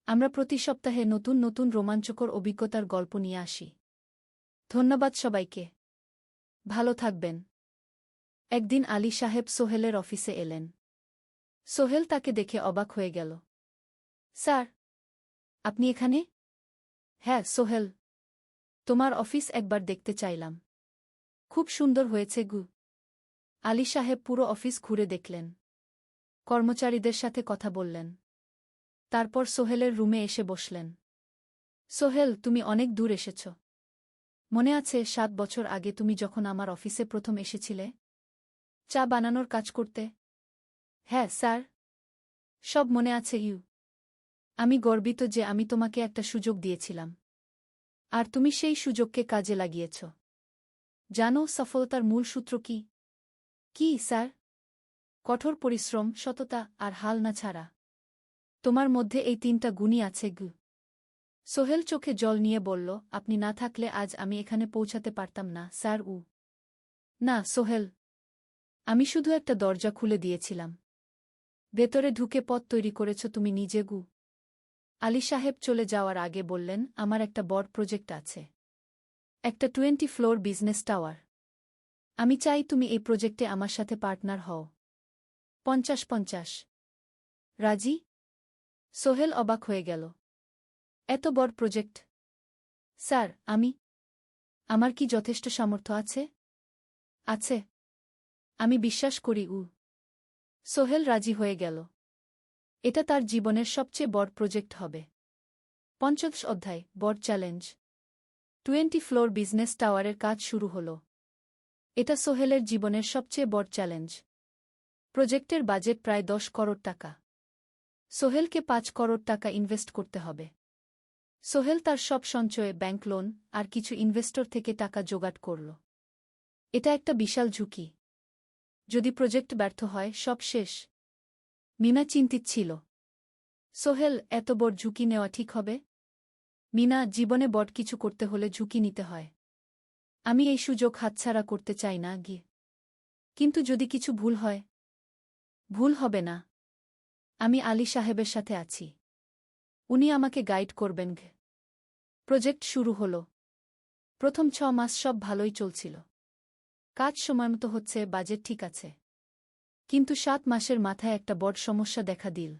আমরা প্রতি সপ্তাহে নতুন নতুন রোমাঞ্চকর অভিজ্ঞতার গল্প নিয়ে আসি। ধন্যবাদ সবাইকে। ভালো থাকবেন। একদিন আলী সাহেব সোহেলের অফিসে এলেন। সোহেল তাকে দেখে অবাক হয়ে গেল। স্যার, আপনি এখানে? হ্যাঁ সোহেল, তোমার অফিস একবার দেখতে চাইলাম। খুব সুন্দর হয়েছে। আলী সাহেব পুরো অফিস ঘুরে দেখলেন। কর্মচারীদের সাথে কথা বললেন। তারপর সোহেলের রুমে এসে বসলেন। সোহেল, তুমি অনেক দূর এসেছ। মনে আছে 7 বছর আগে তুমি যখন আমার অফিসে প্রথম এসেছিলে চা বানানোর কাজ করতে? হ্যাঁ স্যার, সব মনে আছে। আমি গর্বিত যে আমি তোমাকে একটা সুযোগ দিয়েছিলাম। আর তুমি সেই সুযোগকে কাজে লাগিয়েছ। জানো সফলতার মূল সূত্র কি? কি স্যার? কঠোর পরিশ্রম, সততা আর হাল না ছাড়া। তোমার মধ্যে এই 3টা গুণই আছে। সোহেল চোখে জল নিয়ে বলল, আপনি না থাকলে আজ আমি এখানে পৌঁছাতে পারতাম না স্যার। না সোহেল, আমি শুধু একটা দরজা খুলে দিয়েছিলাম। ভেতরে ঢুকে পথ তৈরি করেছ তুমি নিজে। আলী সাহেব চলে যাওয়ার আগে বললেন, আমার একটা বড় প্রজেক্ট আছে। একটা 20 ফ্লোর বিজনেস টাওয়ার। আমি চাই তুমি এই প্রজেক্টে আমার সাথে পার্টনার হও। 50-50। রাজি? সোহেল অবাক হয়ে গেল। এত বড় প্রজেক্ট? স্যার, আমার কি যথেষ্ট সামর্থ্য আছে? আছে। আমি বিশ্বাস করি। সোহেল রাজি হয়ে গেল। এটা তার জীবনের সবচেয়ে বড় প্রজেক্ট হবে। ৫০ অধ্যায়, বড় চ্যালেঞ্জ। 20 ফ্লোর বিজনেস টাওয়ারের কাজ শুরু হল। এটা সোহেলের জীবনের সবচেয়ে বড় চ্যালেঞ্জ। প্রজেক্টের বাজেট প্রায় ১০ করোড় টাকা। সোহেলকে ৫ করোড় টাকা ইনভেস্ট করতে হবে। সোহেল তার সব সঞ্চয়ে, ব্যাংক লোন আর কিছু ইনভেস্টর থেকে টাকা জোগাড় করল। এটা একটা বিশাল ঝুঁকি। যদি প্রজেক্ট ব্যর্থ হয়, সব শেষ। মিনা চিন্তিত ছিল। সোহেল, এত বড় ঝুঁকি নেওয়া ঠিক হবে? মিনা, জীবনে বড় কিছু করতে হলে ঝুঁকি নিতে হয়। আমি এই সুযোগ হাতছাড়া করতে চাই না। কিন্তু যদি কিছু ভুল হয়? ভুল হবে না। আমি আলী সাহেবের সাথে আছি। উনি আমাকে গাইড করবেন। প্রজেক্ট শুরু হল। প্রথম ৬ মাস সব ভালোই চলছিল। কাজ সময়মতো হচ্ছে, বাজেট ঠিক আছে। কিন্তু ৭ মাসের মাথায় একটা বড় সমস্যা দেখা দিল।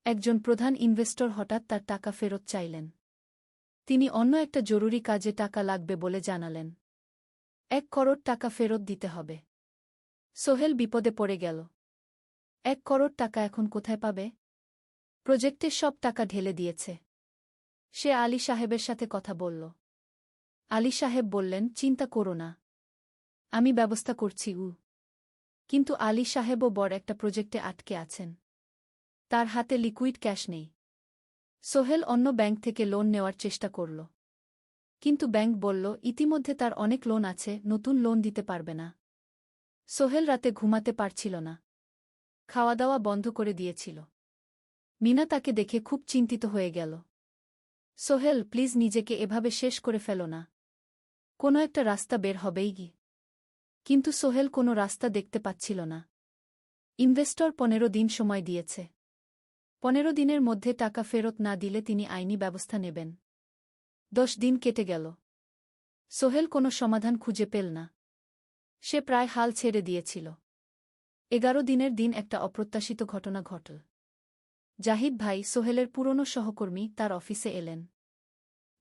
একজন প্রধান ইনভেস্টর হঠাৎ তার টাকা ফেরত চাইলেন। তিনি অন্য একটা জরুরি কাজে টাকা লাগবে বলে জানালেন। ১ করোড় টাকা ফেরত দিতে হবে। সোহেল বিপদে পড়ে গেল। ১ করোড় টাকা এখন কোথায় পাবে? প্রজেক্টের সব টাকা ঢেলে দিয়েছে। সে আলী সাহেবের সাথে কথা বলল। আলী সাহেব বললেন, চিন্তা করো না, আমি ব্যবস্থা করছি। কিন্তু আলী সাহেবও বড় একটা প্রজেক্টে আটকে আছেন। তার হাতে লিকুইড ক্যাশ নেই। সোহেল অন্য ব্যাংক থেকে লোন নেওয়ার চেষ্টা করল। কিন্তু ব্যাংক বলল, ইতিমধ্যে তার অনেক লোন আছে, নতুন লোন দিতে পারবে না। সোহেল রাতে ঘুমাতে পারছিল না। খাওয়া দাওয়া বন্ধ করে দিয়েছিল। মিনা তাকে দেখে খুব চিন্তিত হয়ে গেল। সোহেল, প্লিজ নিজেকে এভাবে শেষ করে ফেলো না। কোনো একটা রাস্তা বের হবেই। কিন্তু সোহেল কোনো রাস্তা দেখতে পাচ্ছিল না। ইনভেস্টর ১৫ দিন সময় দিয়েছে। ১৫ দিনের মধ্যে টাকা ফেরত না দিলে তিনি আইনি ব্যবস্থা নেবেন। ১০ দিন কেটে গেল। সোহেল কোনো সমাধান খুঁজে পেল না। সে প্রায় হাল ছেড়ে দিয়েছিল। ১১ দিনের দিন একটা অপ্রত্যাশিত ঘটনা ঘটল। জাহিদ ভাই, সোহেলের পুরনো সহকর্মী, তার অফিসে এলেন।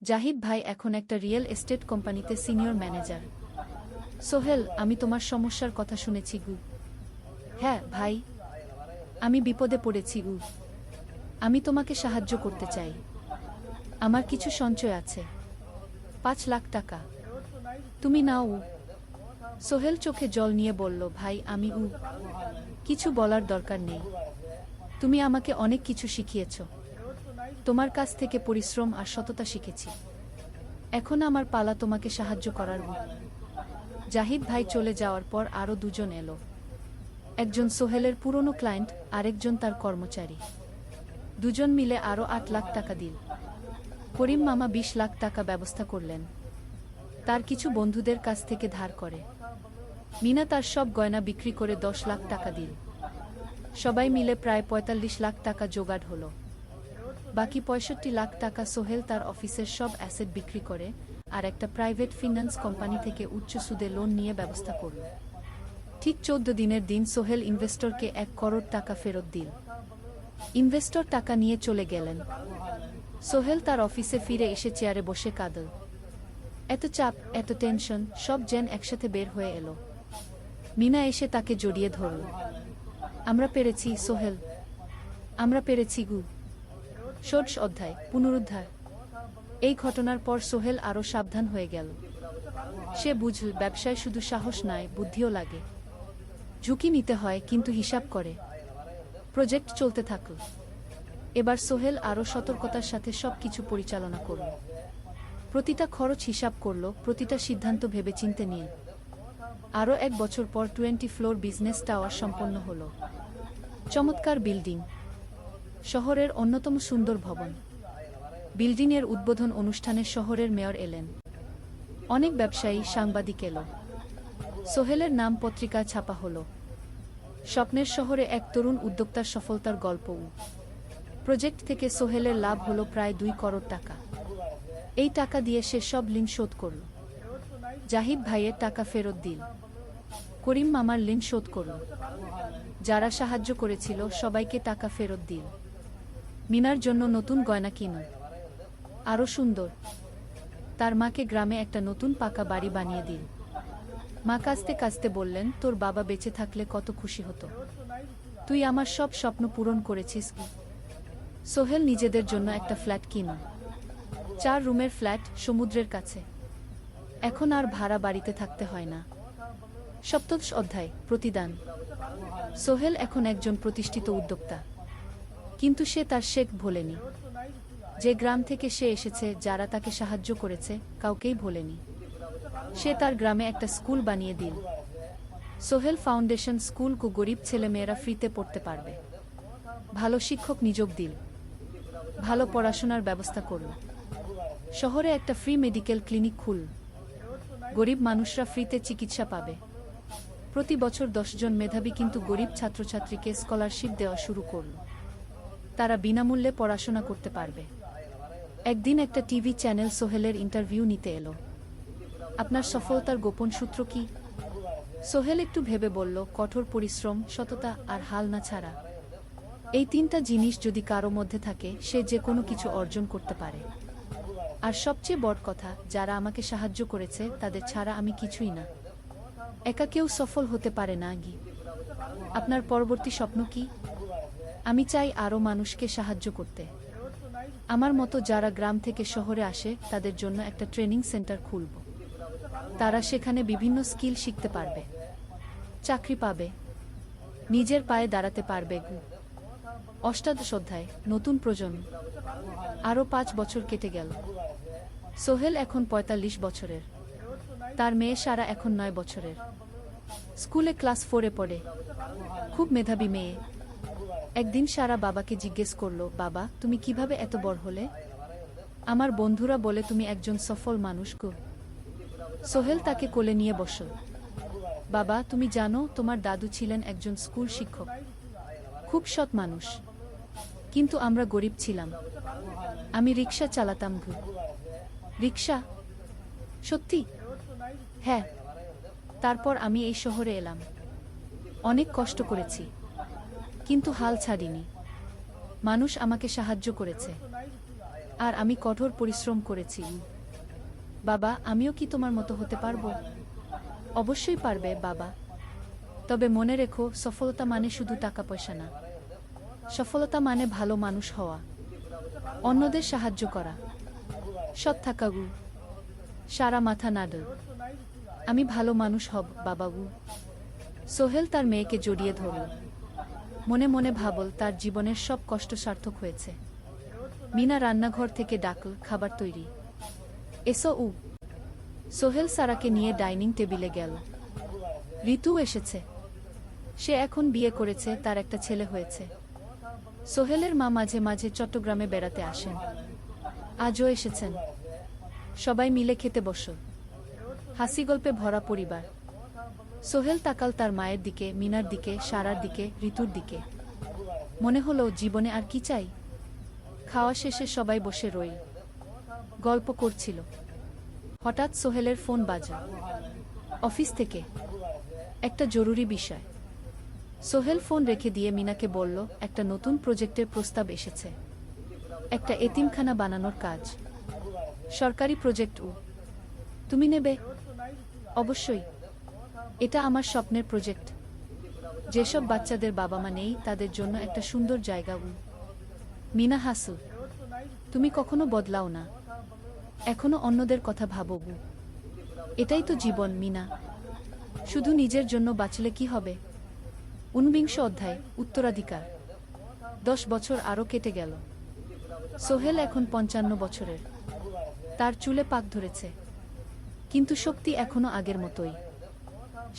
জাহিদ ভাই এখন একটা রিয়েল এস্টেট কোম্পানিতে সিনিয়র ম্যানেজার। সোহেল, আমি তোমার সমস্যার কথা শুনেছি। হ্যাঁ ভাই, আমি বিপদে পড়েছি। আমি তোমাকে সাহায্য করতে চাই। আমার কিছু সঞ্চয় আছে, ৫ লাখ টাকা। তুমি নাও। সোহেল চোখে জল নিয়ে বলল, ভাই, আমি কিছু বলার দরকার নেই। তুমি আমাকে অনেক কিছু শিখিয়েছ। তোমার কাছ থেকে পরিশ্রম আর সততা শিখেছি। এখন আমার পালা তোমাকে সাহায্য করার। জাহিদ ভাই চলে যাওয়ার পর আরও দুজন এলো। একজন সোহেলের পুরনো ক্লায়েন্ট, আরেকজন তার কর্মচারী। দুজন মিলে আরও ৮ লাখ টাকা দিল। করিম মামা ২০ লাখ টাকা ব্যবস্থা করলেন। তার কিছু বন্ধুদের কাছ থেকে ধার করে। মিনা তার সব গয়না বিক্রি করে ১০ লাখ টাকা দিল। সবাই মিলে প্রায় ৪৫ লাখ টাকা জোগাড় হল। বাকি ৬৫ লাখ টাকা সোহেল তার অফিসের সব অ্যাসেট বিক্রি করে আর একটা প্রাইভেট ফিন্যান্স কোম্পানি থেকে উচ্চ সুদে লোন নিয়ে ব্যবস্থা করল। ঠিক ১৪ দিনের দিন সোহেল ইনভেস্টরকে ১ করোড় টাকা ফেরত দিল। ইনভেস্টর টাকা নিয়ে চলে গেলেন। সোহেল তার অফিসে ফিরে এসে চেয়ারে বসে কাঁদল। এত চাপ, এত টেনশন, সব যেন একসাথে বের হয়ে এলো। মিনা এসে তাকে জড়িয়ে ধরল। আমরা পেরেছি সোহেল, আমরা পেরেছি। ১৬ অধ্যায়, পুনরুদ্ধার। এই ঘটনার পর সোহেল আরও সাবধান হয়ে গেল। সে বুঝল, ব্যবসায় শুধু সাহস নয়, বুদ্ধিও লাগে। ঝুঁকি নিতে হয়, কিন্তু হিসাব করে। প্রজেক্ট চলতে থাকল। এবার সোহেল আরও সতর্কতার সাথে সবকিছু পরিচালনা করল। প্রতিটা খরচ হিসাব করল, প্রতিটা সিদ্ধান্ত ভেবেচিন্তে নিল। আরও ১ বছর পর 20 ফ্লোর বিজনেস টাওয়ার সম্পন্ন হল। চমৎকার বিল্ডিং, শহরের অন্যতম সুন্দর ভবন। বিল্ডিংয়ের উদ্বোধন অনুষ্ঠানে শহরের মেয়র এলেন। অনেক ব্যবসায়ী, সাংবাদিক এলো। সোহেলের নাম পত্রিকায় ছাপা হল। স্বপ্নের শহরে এক তরুণ উদ্যোক্তার সফলতার গল্প। প্রজেক্ট থেকে সোহেলের লাভ হল প্রায় ২ করোড় টাকা। এই টাকা দিয়ে সে সব ঋণ শোধ করল। জাহিদ ভাইয়ের টাকা ফেরত দিল। করিম মামার ঋণ শোধ করল। যারা সাহায্য করেছিল সবাইকে টাকা ফেরত দিল। মিনার জন্য নতুন গয়না কিনল, আরও সুন্দর। তার মাকে গ্রামে একটা নতুন পাকা বাড়ি বানিয়ে দিল। মা কাঁদতে কাঁদতে বললেন, তোর বাবা বেঁচে থাকলে কত খুশি হতো। তুই আমার সব স্বপ্ন পূরণ করেছিস। সোহেল নিজেদের জন্য একটা ফ্ল্যাট কিনল। 4 রুমের ফ্ল্যাট, সমুদ্রের কাছে। এখন আর ভাড়া বাড়িতে থাকতে হয় না। সপ্তদশ অধ্যায়, প্রতিদান। সোহেল এখন একজন প্রতিষ্ঠিত উদ্যোক্তা। কিন্তু সে তার শেখ ভোলেনি। যে গ্রাম থেকে সে এসেছে, যারা তাকে সাহায্য করেছে, কাউকেই ভোলেনি। সে তার গ্রামে একটা স্কুল বানিয়ে দিল। সোহেল ফাউন্ডেশন স্কুল কো গরিব ছেলেমেয়েরা ফ্রিতে পড়তে পারবে। ভালো শিক্ষক নিয়োগ দিল। ভালো পড়াশোনার ব্যবস্থা করল। শহরে একটা ফ্রি মেডিকেল ক্লিনিক খুলল। গরিব মানুষরা ফ্রিতে চিকিৎসা পাবে। প্রতি বছর 10 জন মেধাবী কিন্তু গরিব ছাত্রছাত্রীকে স্কলারশিপ দেওয়া শুরু করল। তারা বিনামূল্যে পড়াশোনা করতে পারবে। একদিন একটা টিভি চ্যানেল সোহেলের ইন্টারভিউ নিতে এলো। আপনার সফলতার গোপন সূত্র কি? সোহেল একটু ভেবে বলল, কঠোর পরিশ্রম, সততা আর হাল না ছাড়া। এই 3টা জিনিস যদি কারো মধ্যে থাকে, সে যে কোনো কিছু অর্জন করতে পারে। আর সবচেয়ে বড় কথা, যারা আমাকে সাহায্য করেছে তাদের ছাড়া আমি কিছুই না। একা কেউ সফল হতে পারে না। আপনার পরবর্তী স্বপ্ন কি? আমি চাই আরও মানুষকে সাহায্য করতে। আমার মতো যারা গ্রাম থেকে শহরে আসে, তাদের জন্য একটা ট্রেনিং সেন্টার খুলব। তারা সেখানে বিভিন্ন স্কিল শিখতে পারবে, চাকরি পাবে, নিজের পায়ে দাঁড়াতে পারবে। অষ্টাদশ অধ্যায়, নতুন প্রজন্ম। আরও 5 বছর কেটে গেল। সোহেল এখন 45 বছরের। তার মেয়ে সারা এখন 9 বছরের। স্কুলে ক্লাস 4-এ পড়ে। খুব মেধাবী মেয়ে। একদিন সারা বাবাকে জিজ্ঞেস করল, বাবা, তুমি কিভাবে এত বড় হলে? আমার বন্ধুরা বলে তুমি একজন সফল মানুষ গো। সোহেল তাকে কোলে নিয়ে বসল। বাবা, তুমি জানো, তোমার দাদু ছিলেন একজন স্কুল শিক্ষক। খুব সৎ মানুষ। কিন্তু আমরা গরিব ছিলাম। আমি রিক্সা চালাতাম। রিক্সা? সত্যি? হ্যাঁ। তারপর আমি এই শহরে এলাম। অনেক কষ্ট করেছি, কিন্তু হাল ছাড়িনি। মানুষ আমাকে সাহায্য করেছে, আর আমি কঠোর পরিশ্রম করেছি। বাবা, আমিও কি তোমার মতো হতে পারবো? অবশ্যই পারবে বাবা। তবে মনে রেখো, সফলতা মানে শুধু টাকা পয়সা না। সফলতা মানে ভালো মানুষ হওয়া, অন্যদের সাহায্য করা, সৎ থাকা। সারা মাথা নাড়ল। আমি ভালো মানুষ হব বাবাবু। সোহেল তার মেয়েকে জড়িয়ে ধরল। মনে মনে ভাবল, তার জীবনের সব কষ্ট সার্থক হয়েছে। মিনা রান্নাঘর থেকে ডাকল, খাবার তৈরি। এসো। সোহেল সারাকে নিয়ে ডাইনিং টেবিলে গেল। ঋতু এসেছে। সে এখন বিয়ে করেছে, তার একটা ছেলে হয়েছে। সোহেলের মা মাঝে মাঝে চট্টগ্রামে বেড়াতে আসেন। আজও এসেছেন। সবাই মিলে খেতে বসল। হাসি গল্পে ভরা পরিবার। সোহেল তাকাল তার মায়ের দিকে, মিনার দিকে, সারার দিকে, ঋতুর দিকে। মনে হলো, জীবনে আর কি চাই? খাওয়া শেষে সবাই বসে রইল, গল্প করছিল। হঠাৎ সোহেলের ফোন বাজল। অফিস থেকে একটা জরুরি বিষয়। সোহেল ফোন রেখে দিয়ে মিনাকে বলল, একটা নতুন প্রজেক্টের প্রস্তাব এসেছে। একটা এতিমখানা বানানোর কাজ। সরকারি প্রজেক্ট। তুমি নেবে? অবশ্যই। এটা আমার স্বপ্নের প্রজেক্ট। যেসব বাচ্চাদের বাবা মা নেই, তাদের জন্য একটা সুন্দর জায়গা। মিনা হাসল। তুমি কখনো বদলাও না। এখনো অন্যদের কথা ভাবো। এটাই তো জীবন মিনা। শুধু নিজের জন্য বাঁচলে কি হবে? 49 অধ্যায়, উত্তরাধিকার। 10 বছর আরও কেটে গেল। সোহেল এখন 55 বছরের। তার চুলে পাক ধরেছে, কিন্তু শক্তি এখনো আগের মতোই।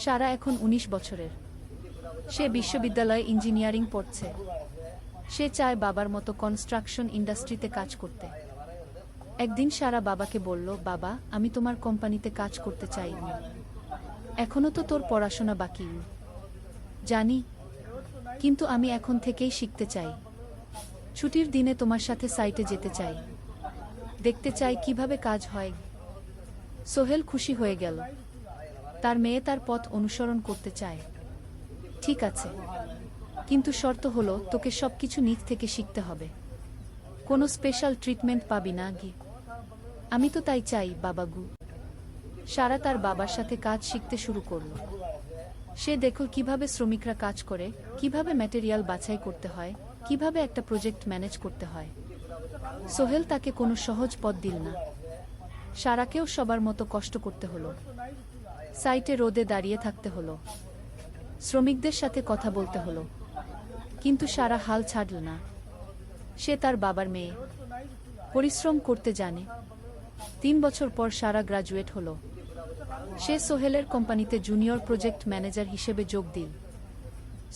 সারা এখন 19 বছরের। সে বিশ্ববিদ্যালয়ে ইঞ্জিনিয়ারিং পড়ছে। সে চায় বাবার মতো কনস্ট্রাকশন ইন্ডাস্ট্রিতে কাজ করতে। একদিন সারা বাবাকে বলল, বাবা, আমি তোমার কোম্পানিতে কাজ করতে চাই। এখনো তো তোর পড়াশোনা বাকি। জানি, কিন্তু আমি এখন থেকেই শিখতে চাই। ছুটির দিনে তোমার সাথে সাইটে যেতে চাই। দেখতে চাই কিভাবে কাজ হয়। সোহেল খুশি হয়ে গেল। তার মেয়ে তার পথ অনুসরণ করতে চায়। ঠিক আছে, কিন্তু শর্ত হলো, তোকে সবকিছু নিজ থেকে শিখতে হবে। কোনো স্পেশাল ট্রিটমেন্ট পাবি না। আমি তো তাই চাই, বাবাগু। সারা তার বাবার সাথে কাজ শিখতে শুরু করল। সে দেখল কিভাবে শ্রমিকরা কাজ করে, কিভাবে ম্যাটেরিয়াল বাছাই করতে হয়, কিভাবে একটা প্রজেক্ট ম্যানেজ করতে হয়। সোহেল তাকে কোনো সহজ পথ দিল না। সারাকেও সবার মতো কষ্ট করতে হলো। সাইটে রোদে দাঁড়িয়ে থাকতে হলো, শ্রমিকদের সাথে কথা বলতে হলো, কিন্তু সারা হাল ছাড়ল না। সে তার বাবার মেয়ে, পরিশ্রম করতে জানে। 3 বছর পর সারা গ্রাজুয়েট হলো। সে সোহেলের কোম্পানিতে জুনিয়র প্রজেক্ট ম্যানেজার হিসেবে যোগ দিল।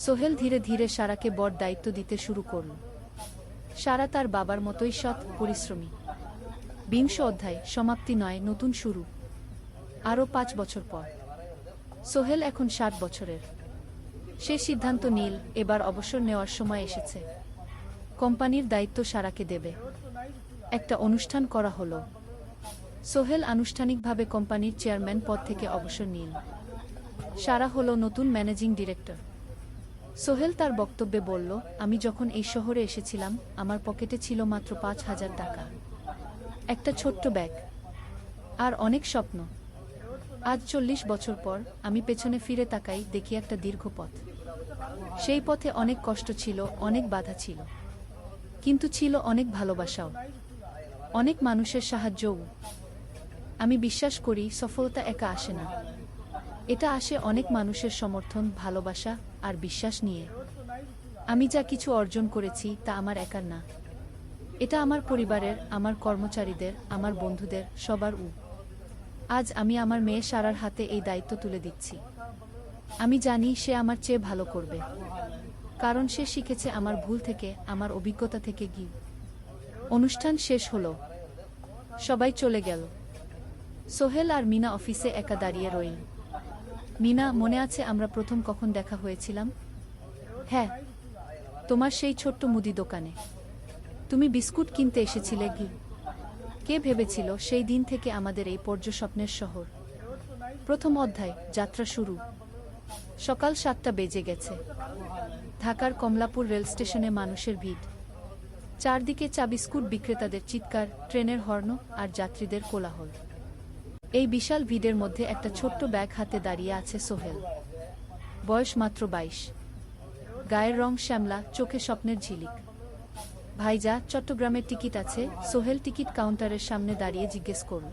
সোহেল ধীরে ধীরে সারাকে বড় দায়িত্ব দিতে শুরু করল। সারা তার বাবার মতোই সৎ, পরিশ্রমী। 20 অধ্যায়, সমাপ্তি নয়, নতুন শুরু। আরও 5 বছর পর সোহেল এখন 60 বছরের। সে সিদ্ধান্ত নিল, এবার অবসর নেওয়ার সময় এসেছে। কোম্পানির দায়িত্ব সারাকে দেবে। একটা অনুষ্ঠান করা হলো। সোহেল আনুষ্ঠানিকভাবে কোম্পানির চেয়ারম্যান পদ থেকে অবসর নিল। সারা হলো নতুন ম্যানেজিং ডিরেক্টর। সোহেল তার বক্তব্যে বলল, আমি যখন এই শহরে এসেছিলাম আমার পকেটে ছিল মাত্র 5,000 টাকা, একটা ছোট্ট ব্যাগ আর অনেক স্বপ্ন। আজ 40 বছর পর আমি পেছনে ফিরে তাকাই, দেখি একটা দীর্ঘ পথ। সেই পথে অনেক কষ্ট ছিল, অনেক বাধা ছিল, কিন্তু ছিল অনেক ভালোবাসাও, অনেক মানুষের সাহায্যও। আমি বিশ্বাস করি সফলতা একা আসে না, এটা আসে অনেক মানুষের সমর্থন, ভালোবাসা আর বিশ্বাস নিয়ে। আমি যা কিছু অর্জন করেছি তা আমার একার না, এটা আমার পরিবারের, আমার কর্মচারীদের, আমার বন্ধুদের, সবার। আজ আমি আমার মেয়ে সারার হাতে এই দায়িত্ব তুলে দিচ্ছি। আমি জানি সে আমার চেয়ে ভালো করবে, কারণ সে শিখেছে আমার ভুল থেকে, আমার অভিজ্ঞতা থেকে। অনুষ্ঠান শেষ হলো, সবাই চলে গেল। সোহেল আর মিনা অফিসে একা দাঁড়িয়ে রইল। মিনা, মনে আছে আমরা প্রথম কখন দেখা হয়েছিলাম? হ্যাঁ, তোমার সেই ছোট্ট মুদি দোকানে। তুমি বিস্কুট কিনতে এসেছিলে। কে ভেবেছিল সেই দিন থেকে আমাদের এই পর্যস্বপ্নের শহর। প্রথম অধ্যায়, যাত্রা শুরু। সকাল 7টা বেজে গেছে। ঢাকার কমলাপুর রেল স্টেশনে মানুষের ভিড়। চারদিকে চা বিস্কুট বিক্রেতাদের চিৎকার, ট্রেনের হর্ন আর যাত্রীদের কোলাহল। এই বিশাল ভিড়ের মধ্যে একটা ছোট্ট ব্যাগ হাতে দাঁড়িয়ে আছে সোহেল। বয়স মাত্র 22। গায়ের রং শ্যামলা, চোখে স্বপ্নের ঝিলিক। ভাইজা, চট্টগ্রামের টিকিট আছে? সোহেল টিকিট কাউন্টারের সামনে দাঁড়িয়ে জিজ্ঞেস করল।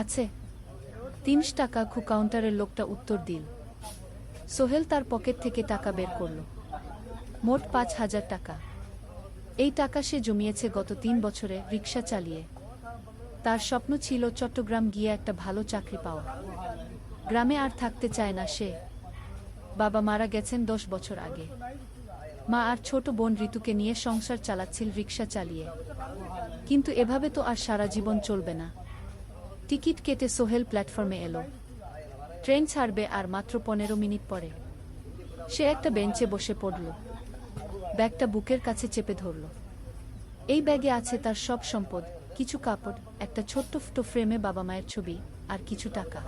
আছে। 300 টাকা। কাউন্টারের লোকটা উত্তর দিল। সোহেল তার পকেট থেকে টাকা বের করল। মোট 5,000 টাকা। এই টাকা সে জমিয়েছে গত 3 বছরে রিক্সা চালিয়ে। তার স্বপ্ন ছিল চট্টগ্রাম গিয়ে একটা ভালো চাকরি পাওয়া। গ্রামে আর থাকতে চায় না সে। বাবা মারা গেছেন 10 বছর আগে। মা আর ছোট বোন ঋতুকে নিয়ে সংসার চালাচ্ছিল রিক্সা চালিয়ে। কিন্তু এভাবে তো আর সারা জীবন চলবে না। টিকিট কেটে সোহেল প্ল্যাটফর্মে এলো। ট্রেন ছাড়বে আর মাত্র 15 মিনিট পরে। সে একটা বেঞ্চে বসে পড়ল, ব্যাগটা বুকের কাছে চেপে ধরল। এই ব্যাগে আছে তার সব সম্পদ, কিছু কাপড়, একটা ছোট্ট ফটো ফ্রেমে বাবা মায়ের ছবি, আর কিছু টাকা।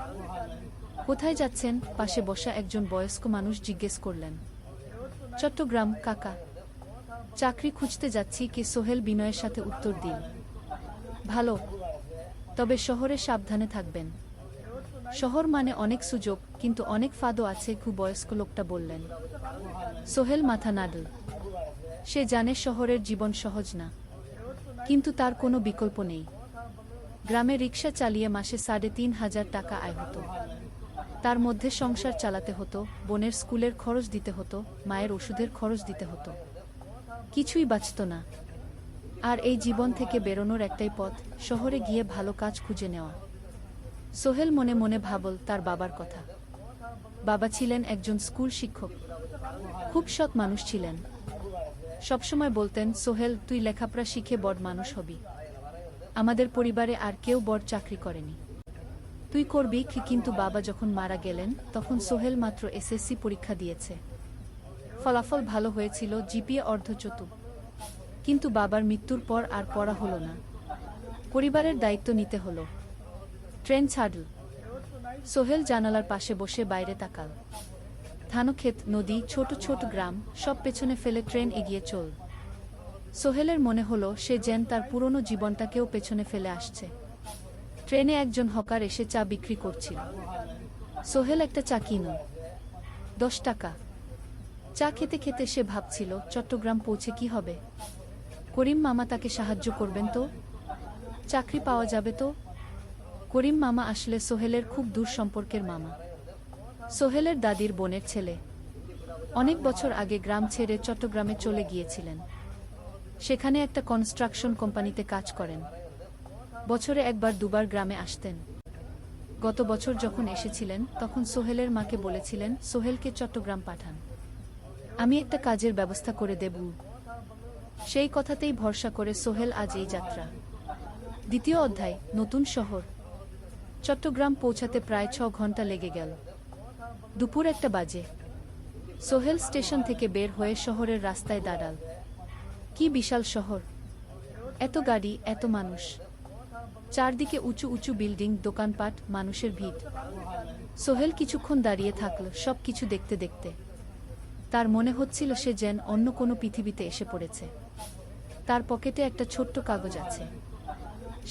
কোথায় যাচ্ছেন? পাশে বসা একজন বয়স্ক মানুষ জিজ্ঞেস করলেন। চট্টগ্রাম কাকা। চাকরি খুঁজতে যাচ্ছি কি? সোহেল বিনয়ের সাথে উত্তর দিল। ভালো, তবে শহরে সাবধানে থাকবেন। শহর মানে অনেক সুযোগ, কিন্তু অনেক ফাঁদও আছে। বয়স্ক লোকটা বললেন। সোহেল মাথা নাড়ল। সে জানে শহরের জীবন সহজ না, কিন্তু তার কোনো বিকল্প নেই। গ্রামে রিক্সা চালিয়ে মাসে 3,500 টাকা আয় হতো। তার মধ্যে সংসার চালাতে হতো, বোনের স্কুলের খরচ দিতে হতো, মায়ের ওষুধের খরচ দিতে হতো। কিছুই বাঁচত না। আর এই জীবন থেকে বেরোনোর একটাই পথ, শহরে গিয়ে ভালো কাজ খুঁজে নেওয়া। সোহেল মনে মনে ভাবল তার বাবার কথা। বাবা ছিলেন একজন স্কুল শিক্ষক, খুব সৎ মানুষ ছিলেন। সবসময় বলতেন, সোহেল, তুই লেখাপড়া শিখে বড় মানুষ হবি। আমাদের পরিবারে আর কেউ বড় চাকরি করেনি, তুই করবি। কিন্তু বাবা যখন মারা গেলেন তখন সোহেল মাত্র এসএসসি পরীক্ষা দিয়েছে। ফলাফল ভালো হয়েছিল, জিপিএ অর্ধচতুর। কিন্তু বাবার মৃত্যুর পর আর পড়া হলো না। পরিবারের দায়িত্ব নিতে হলো। ট্রেন ছাড়ল। সোহেল জানালার পাশে বসে বাইরে তাকাল। ধানক্ষেত, নদী, ছোট ছোট গ্রাম, সব পেছনে ফেলে ট্রেন এগিয়ে চল। সোহেলের মনে হলো সে যেন তার পুরনো জীবনটাকেও পেছনে ফেলে আসছে। ট্রেনে একজন হকার এসে চা বিক্রি করছিল। সোহেল একটা চা কিনো, 10 টাকা। চা খেতে খেতে সে ভাবছিল চট্টগ্রাম পৌঁছে কি হবে। করিম মামা তাকে সাহায্য করবেন তো? চাকরি পাওয়া যাবে তো? করিম মামা আসলে সোহেলের খুব দূর সম্পর্কের মামা। সোহেলের দাদির বোনের ছেলে। অনেক বছর আগে গ্রাম ছেড়ে চট্টগ্রামে চলে গিয়েছিলেন। সেখানে একটা কনস্ট্রাকশন কোম্পানিতে কাজ করেন। বছরে একবার দুবার গ্রামে আসতেন। গত বছর যখন এসেছিলেন তখন সোহেলের মাকে বলেছিলেন সোহেলকে চট্টগ্রাম পাঠান, আমি একটা কাজের ব্যবস্থা করে দেব। সেই কথাতেই ভরসা করে সোহেল আজ এই যাত্রা। দ্বিতীয় অধ্যায়, নতুন শহর। চট্টগ্রাম পৌঁছাতে প্রায় 6 ঘন্টা লেগে গেল। দুপুর 1টা বাজে। সোহেল স্টেশন থেকে বের হয়ে শহরের রাস্তায় দাঁড়াল। কি বিশাল শহর! এত গাড়ি, এত মানুষ। চারদিকে উঁচু উঁচু বিল্ডিং, দোকানপাট, মানুষের ভিড়। সোহেল কিছুক্ষণ দাঁড়িয়ে থাকল সব কিছু দেখতে দেখতে। তার মনে হচ্ছিল সে যেন অন্য কোনো পৃথিবীতে এসে পড়েছে। তার পকেটে একটা ছোট্ট কাগজ আছে।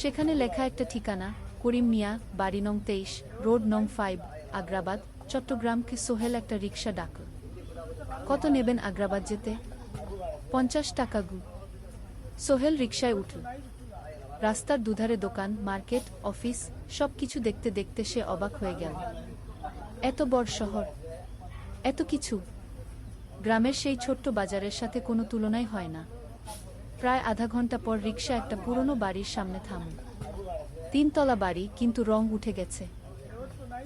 সেখানে লেখা একটা ঠিকানা, করিম মিয়া, বাড়ি নং 23, রোড নং 5, আগ্রাবাদ, চট্টগ্রামকে। সোহেল একটা রিকশা ডাকল। কত নেবেন আগ্রাবাদ যেতে? 50 টাকা গু। সোহেল রিকশায় উঠল। রাস্তার দুধারে দোকান, মার্কেট, অফিস, সব কিছু দেখতে দেখতে সে অবাক হয়ে গেল। এত বড় শহর, এত কিছু! গ্রামের সেই ছোট্ট বাজারের সাথে কোনো তুলনাই হয় না। প্রায় আধা ঘন্টা পর রিকশা একটা পুরনো বাড়ির সামনে থামল। 3 তলা বাড়ি, কিন্তু রং উঠে গেছে।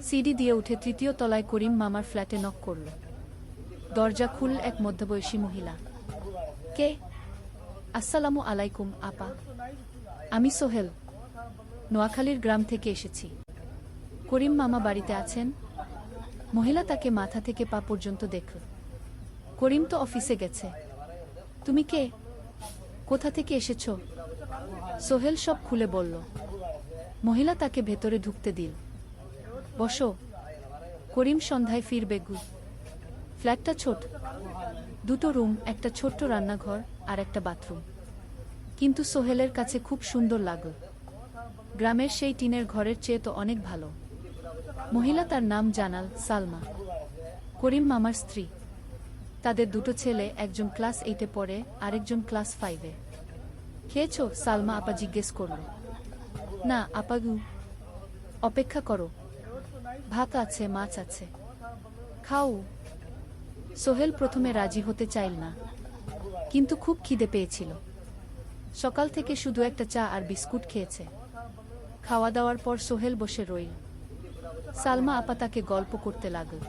সিঁড়ি দিয়ে উঠে 3য় তলায় করিম মামার ফ্ল্যাটে নক করল। দরজা খুলল এক মধ্যবয়সী মহিলা। কে? আসসালামু আলাইকুম আপা, আমি সোহেল, নোয়াখালীর গ্রাম থেকে এসেছি। করিম মামা বাড়িতে আছেন? মহিলা তাকে মাথা থেকে পা পর্যন্ত দেখল। করিম তো অফিসে গেছে। তুমি কে? কোথা থেকে এসেছ? সোহেল সব খুলে বলল। মহিলা তাকে ভেতরে ঢুকতে দিল। বসো। করিম সন্ধ্যায় ফিরবে গু। ফ্ল্যাটটা ছোট, 2টো রুম, একটা ছোট্ট রান্নাঘর আর একটা বাথরুম। কিন্তু সোহেলের কাছে খুব সুন্দর লাগল। গ্রামের সেই টিনের ঘরের চেয়ে তো অনেক ভালো। মহিলা তার নাম জানাল সালমা, করিম মামার স্ত্রী। তাদের 2টো ছেলে, একজন ক্লাস 8-এ পড়ে, আরেকজন ক্লাস 5-এ। খেয়েছো? সালমা আপা জিজ্ঞেস করল। না আপা গু। অপেক্ষা করো, ভাত আছে, মাছ আছে, খাও। সোহেল প্রথমে রাজি হতে চাইল না, কিন্তু খুব খিদে পেয়েছিল। সকাল থেকে শুধু একটা চা আর বিস্কুট খেয়েছে। খাওয়া দাওয়ার পর সোহেল বসে রইল। সালমা আপা তাকে গল্প করতে লাগল।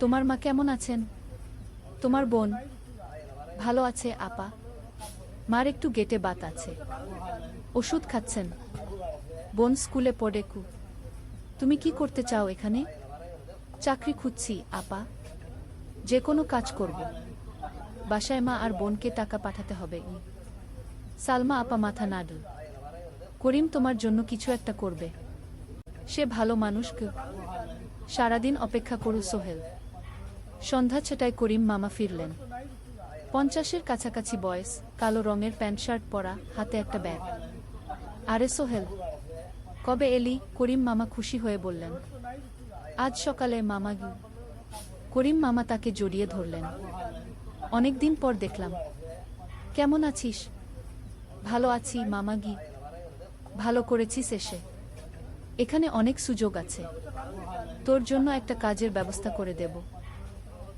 তোমার মা কেমন আছেন? তোমার বোন? ভালো আছে আপা, মার একটু গেটে বাত আছে, ওষুধ খাচ্ছেন। বোন স্কুলে পড়ে কু। তুমি কি করতে চাও এখানে? চাকরি খুঁজছি আপা, যে কোনো কাজ করব। বাসায় মা আর বোনকে টাকা পাঠাতে হবে। সালমা আপা মাথা নাড়ল। করিম তোমার জন্য কিছু একটা করবে, সে ভালো মানুষ। সারাদিন অপেক্ষা করু সোহেল। সন্ধ্যা 6টায় করিম মামা ফিরলেন। 50-এর কাছাকাছি বয়স, কালো রঙের প্যান্ট শার্ট পরা, হাতে একটা ব্যাগ। আরে সোহেল, কবে এলি? করিম মামা খুশি হয়ে বললেন। আজ সকালে মামা গু। করিম মামা তাকে জড়িয়ে ধরলেন। অনেকদিন পর দেখলাম। কেমন আছিস? ভালো আছি মামা গি। ভালো করেছিস এসে। এখানে অনেক সুযোগ আছে। তোর জন্য একটা কাজের ব্যবস্থা করে দেব।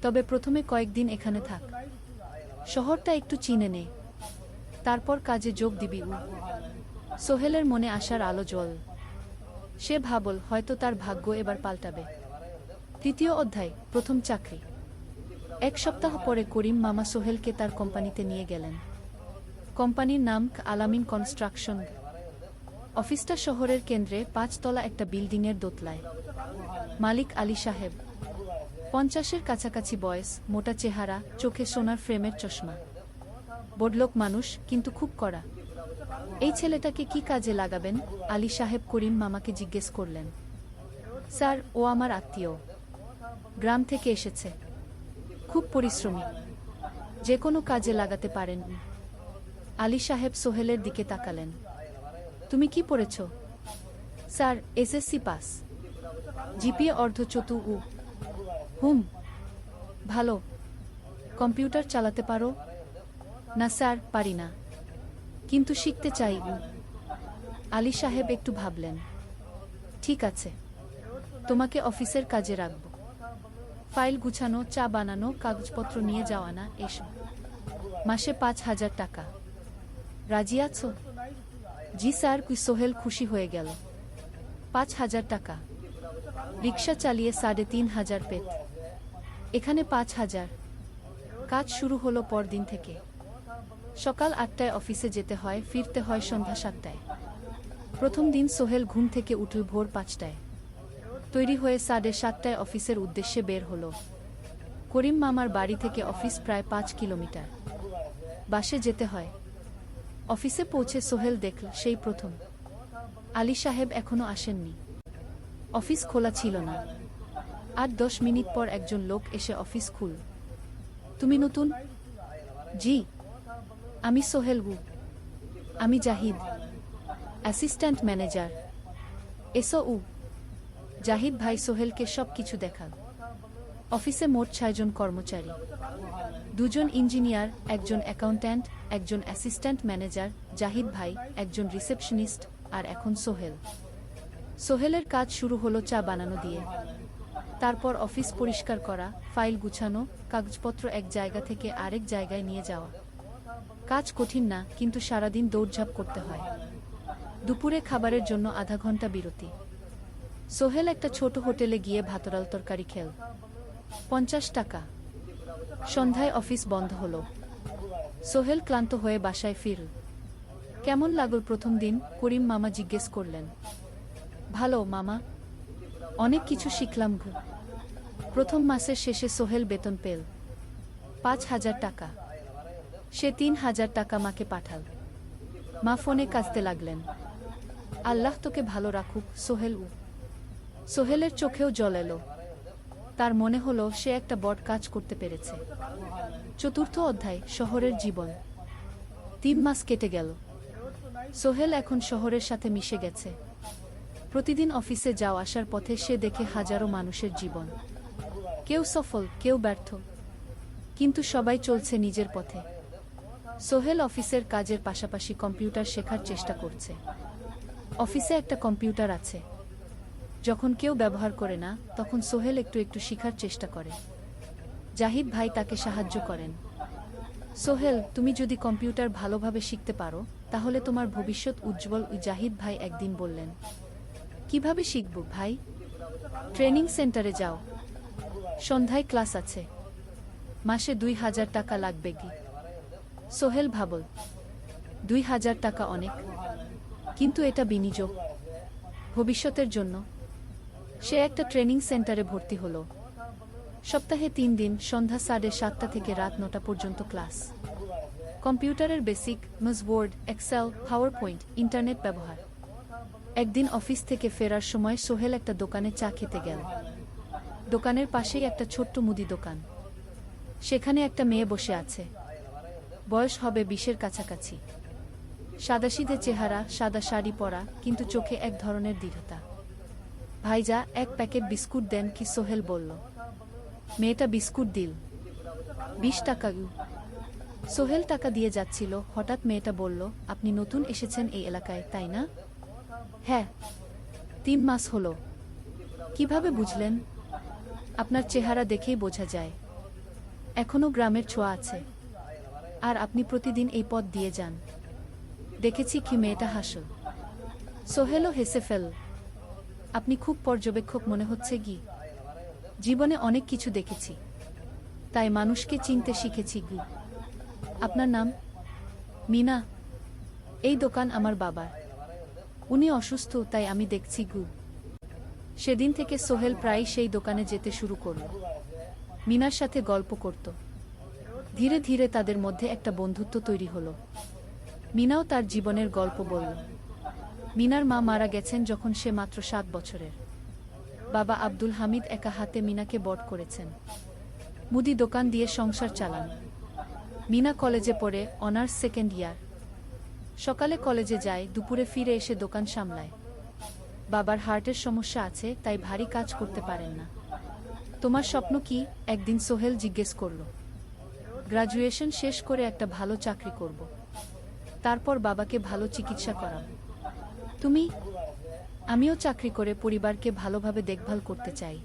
তবে প্রথমে কয়েকদিন এখানে থাক, শহরটা একটু চিনে নে, তারপর কাজে যোগ দিবি। সোহেলের মনে আসার আলো জ্বল। সে ভাবল হয়তো তার ভাগ্য এবার পাল্টাবে। 3য় অধ্যায়, প্রথম চাকরি। 1 সপ্তাহ পরে করিম মামা সোহেলকে তার কোম্পানিতে নিয়ে গেলেন। কোম্পানির নাম আলামিন কনস্ট্রাকশন। অফিসটা শহরের কেন্দ্রে, 5 তলা একটা বিল্ডিংয়ের দোতলায়। মালিক আলী সাহেব, 50-এর কাছাকাছি বয়স, মোটা চেহারা, চোখে সোনার ফ্রেমের চশমা। বড়লোক মানুষ, কিন্তু খুব কড়া। এই ছেলেটাকে কি কাজে লাগাবেন? আলী সাহেব করিম মামাকে জিজ্ঞেস করলেন। স্যার, ও আমার আত্মীয়, গ্রাম থেকে এসেছে, খুব পরিশ্রমী, যে কোনো কাজে লাগাতে পারেন। আলী সাহেব সোহেলের দিকে তাকালেন। তুমি কি পড়েছ? Sir, SSC pass. জিপিএ অর্ধচতু উ। হুম। ভালো। কম্পিউটার চালাতে পারো? না স্যার, পারি না। কিন্তু শিখতে চাই উ। আলী সাহেব একটু ভাবলেন। ঠিক আছে, তোমাকে অফিসের কাজে রাখব। ফাইল গুছানো, চা বানানো, কাগজপত্র নিয়ে যাওয়া, না এসব। মাসে 5,000 টাকা। রাজি আছো? জি স্যার। সোহেল খুশি হয়ে গেল। 5,000 টাকা। রিক্সা চালিয়ে 3,500 পেত। এখানে 5,000। কাজ শুরু হলো পরদিন থেকে। সকাল 8টায় অফিসে যেতে হয়, ফিরতে হয় সন্ধ্যা 7টায়। প্রথম দিন সোহেল ঘুম থেকে উঠল ভোর 5টায়। তৈরি হয়ে 7:30টায় অফিসের উদ্দেশ্যে বের হলো। করিম মামার বাড়ি থেকে অফিস প্রায় 5 কিলোমিটার। বাসে যেতে হয়। অফিসে পৌঁছে সোহেল দেখল সেই প্রথম আলী সাহেব এখনো আসেননি। অফিস খোলা ছিল না। আর 10 মিনিট পর একজন লোক এসে অফিস খুল। তুমি নতুন? জি। আমি সোহেল গু। আমি জাহিদ, অ্যাসিস্ট্যান্ট ম্যানেজার। এসো উ। জাহিদ ভাই সোহেলকে সব কিছু দেখাল। অফিসে মোট 6 জন কর্মচারী। 2 জন ইঞ্জিনিয়ার, একজন অ্যাকাউন্ট্যান্ট, একজন অ্যাসিস্ট্যান্ট ম্যানেজার, জাহিদ ভাই, একজন রিসেপশনিস্ট, আর এখন সোহেল। সোহেলের কাজ শুরু হলো চা বানানো দিয়ে। তারপর অফিস পরিষ্কার করা, ফাইল গুছানো, কাগজপত্র এক জায়গা থেকে আরেক জায়গায় নিয়ে যাওয়া। কাজ কঠিন না, কিন্তু সারাদিন দৌড়ঝাঁপ করতে হয়। দুপুরে খাবারের জন্য আধা ঘন্টা বিরতি। সোহেল একটা ছোট হোটেলে গিয়ে ভাতরাল তরকারি খেল। 50 টাকা। সন্ধ্যায় অফিস বন্ধ হলো। সোহেল ক্লান্ত হয়ে বাসায় ফিরল। কেমন লাগল প্রথম দিন? করিম মামা জিজ্ঞেস করলেন। ভালো মামা, অনেক কিছু শিখলাম গো। প্রথম মাসের শেষে সোহেল বেতন পেল 5,000 টাকা। সে 3,000 টাকা মাকে পাঠাল। মা ফোনে কাঁদতে লাগলেন। আল্লাহ তোকে ভালো রাখুক সোহেল উ। সোহেলের চোখেও জল এলো। তার মনে হলো সে একটা বড় কাজ করতে পেরেছে। চতুর্থ অধ্যায়, শহরের জীবন। 3 মাস কেটে গেল। সোহেল এখন শহরের সাথে মিশে গেছে। প্রতিদিন অফিসে যাওয়া আসার পথে সে দেখে হাজারো মানুষের জীবন। কেউ সফল, কেউ ব্যর্থ, কিন্তু সবাই চলছে নিজের পথে। সোহেল অফিসের কাজের পাশাপাশি কম্পিউটার শেখার চেষ্টা করছে। অফিসে একটা কম্পিউটার আছে। যখন কেউ ব্যবহার করে না, তখন সোহেল একটু একটু শেখার চেষ্টা করে। জাহিদ ভাই তাকে সাহায্য করেন। সোহেল, তুমি যদি কম্পিউটার ভালোভাবে শিখতে পারো, তাহলে তোমার ভবিষ্যৎ উজ্জ্বল। জাহিদ ভাই একদিন বললেন। কিভাবে শিখব ভাই? ট্রেনিং সেন্টারে যাও। সন্ধ্যায় ক্লাস আছে। মাসে 2,000 টাকা লাগবে কি? সোহেল ভাবল, 2,000 টাকা অনেক, কিন্তু এটা বিনিয়োগ, ভবিষ্যতের জন্য। সে একটা ট্রেনিং সেন্টারে ভর্তি হলো। সপ্তাহে 3 দিন, সন্ধ্যা 7:30 থেকে রাত 9টা পর্যন্ত ক্লাস। কম্পিউটারের basic, MS Word, Excel, PowerPoint, internet ব্যবহার। একদিন অফিস থেকে ফেরার সময় সোহেল একটা দোকানে চা খেতে গেল। দোকানের পাশেই একটা ছোট্ট মুদি দোকান। সেখানে একটা মেয়ে বসে আছে। বয়স হবে 20-এর কাছাকাছি। সাদাসিধে চেহারা, সাদা শাড়ি পরা, কিন্তু চোখে এক ধরনের দৃঢ়তা। ভাইজা, 1 প্যাকেট বিস্কুট দেন কি? সোহেল বলল। মেয়েটা বিস্কুট দিল। 20 টাকা। সোহেল টাকা দিয়ে যাচ্ছিল, হঠাৎ মেয়েটা বলল, আপনি নতুন এসেছেন এই এলাকায়, তাই না? হ্যাঁ। 3 মাস হলো। কিভাবে বুঝলেন? আপনার চেহারা দেখেই বোঝা যায়। এখনো গ্রামের ছোঁয়া আছে। আর আপনি প্রতিদিন এই পথ দিয়ে যান। দেখেছি কি? মেয়েটা হাসল। সোহেলও হেসে ফেল। আপনি খুব পর্যবেক্ষক মনে হচ্ছে কি? জীবনে অনেক কিছু দেখেছি, তাই মানুষকে চিনতে শিখেছি গু। আপনার নাম? মিনা। এই দোকান আমার বাবার। উনি অসুস্থ, তাই আমি দেখছি গু। সেদিন থেকে সোহেল প্রায়ই সেই দোকানে যেতে শুরু করল। মিনার সাথে গল্প করত। ধীরে ধীরে তাদের মধ্যে একটা বন্ধুত্ব তৈরি হলো। মিনাও তার জীবনের গল্প বলল। মিনার মা মারা গেছেন যখন সে মাত্র 7 বছরের। বাবা আব্দুল হামিদ একা হাতে মিনাকে বড় করেছেন। মুদি দোকান দিয়ে সংসার চালান। মিনা কলেজে পড়ে, অনার্স 2nd ইয়ার। সকালে কলেজে যায়, দুপুরে ফিরে এসে দোকান সামলায়। বাবার হার্টের সমস্যা আছে, তাই ভারী কাজ করতে পারেন না। তোমার স্বপ্ন কি? একদিন সোহেল জিজ্ঞেস করল। গ্রাজুয়েশন শেষ করে একটা ভালো চাকরি করব, তারপর বাবাকে ভালো চিকিৎসা করাব। তুমি? আমিও চাকরি করে পরিবারকে ভালোভাবে দেখভাল করতে চাই।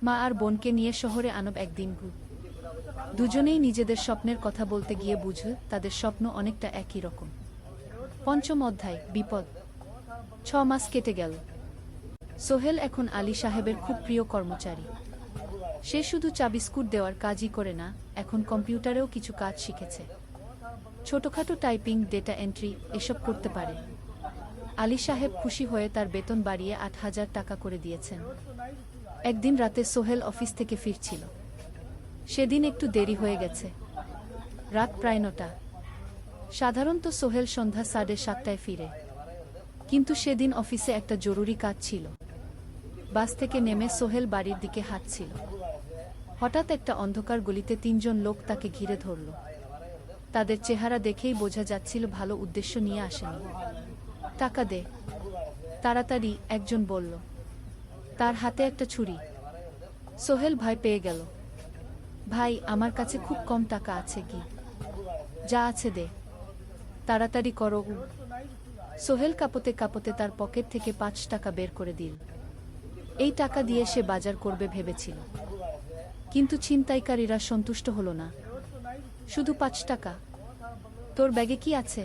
মা আর বোনকে নিয়ে শহরে আনব একদিন। দুজনেই নিজেদের স্বপ্নের কথা বলতে গিয়ে বুঝল তাদের স্বপ্ন অনেকটা একই রকম। পঞ্চম অধ্যায়, বিপদ। 6 মাস কেটে গেল। সোহেল এখন আলী সাহেবের খুব প্রিয় কর্মচারী। সে শুধু চা বিস্কুট দেওয়ার কাজই করে না, এখন কম্পিউটারেও কিছু কাজ শিখেছে। ছোটখাটো টাইপিং, ডেটা এন্ট্রি এসব করতে পারে। আলী সাহেব খুশি হয়ে তার বেতন বাড়িয়ে 8,000 টাকা করে দিয়েছেন। একদিন রাতে সোহেল অফিস থেকে ফিরছিল। সেদিন একটু দেরি হয়ে গেছে। রাত প্রায় 9টা। সাধারণত সোহেল সন্ধ্যা 7:30টায় ফিরে, কিন্তু সেদিন অফিসে একটা জরুরি কাজ ছিল। বাস থেকে নেমে সোহেল বাড়ির দিকে হাঁটছিল। হঠাৎ একটা অন্ধকার গলিতে 3 জন লোক তাকে ঘিরে ধরল। তাদের চেহারা দেখেই বোঝা যাচ্ছিল ভালো উদ্দেশ্য নিয়ে আসেনি। টাকা দে, তাড়াতাড়ি, একজন বলল। তার হাতে একটা ছুরি। সোহেল ভয় পেয়ে গেল। ভাই, আমার কাছে খুব কম টাকা আছে, কি যা আছে দে, তাড়াতাড়ি করো। সোহেল কাঁপতে কাঁপতে তার পকেট থেকে 5 টাকা বের করে দিল। এই টাকা দিয়ে সে বাজার করবে ভেবেছিল, কিন্তু ছিনতাইকারীরা সন্তুষ্ট হলো না। শুধু 5 টাকা? তোর ব্যাগে কি আছে?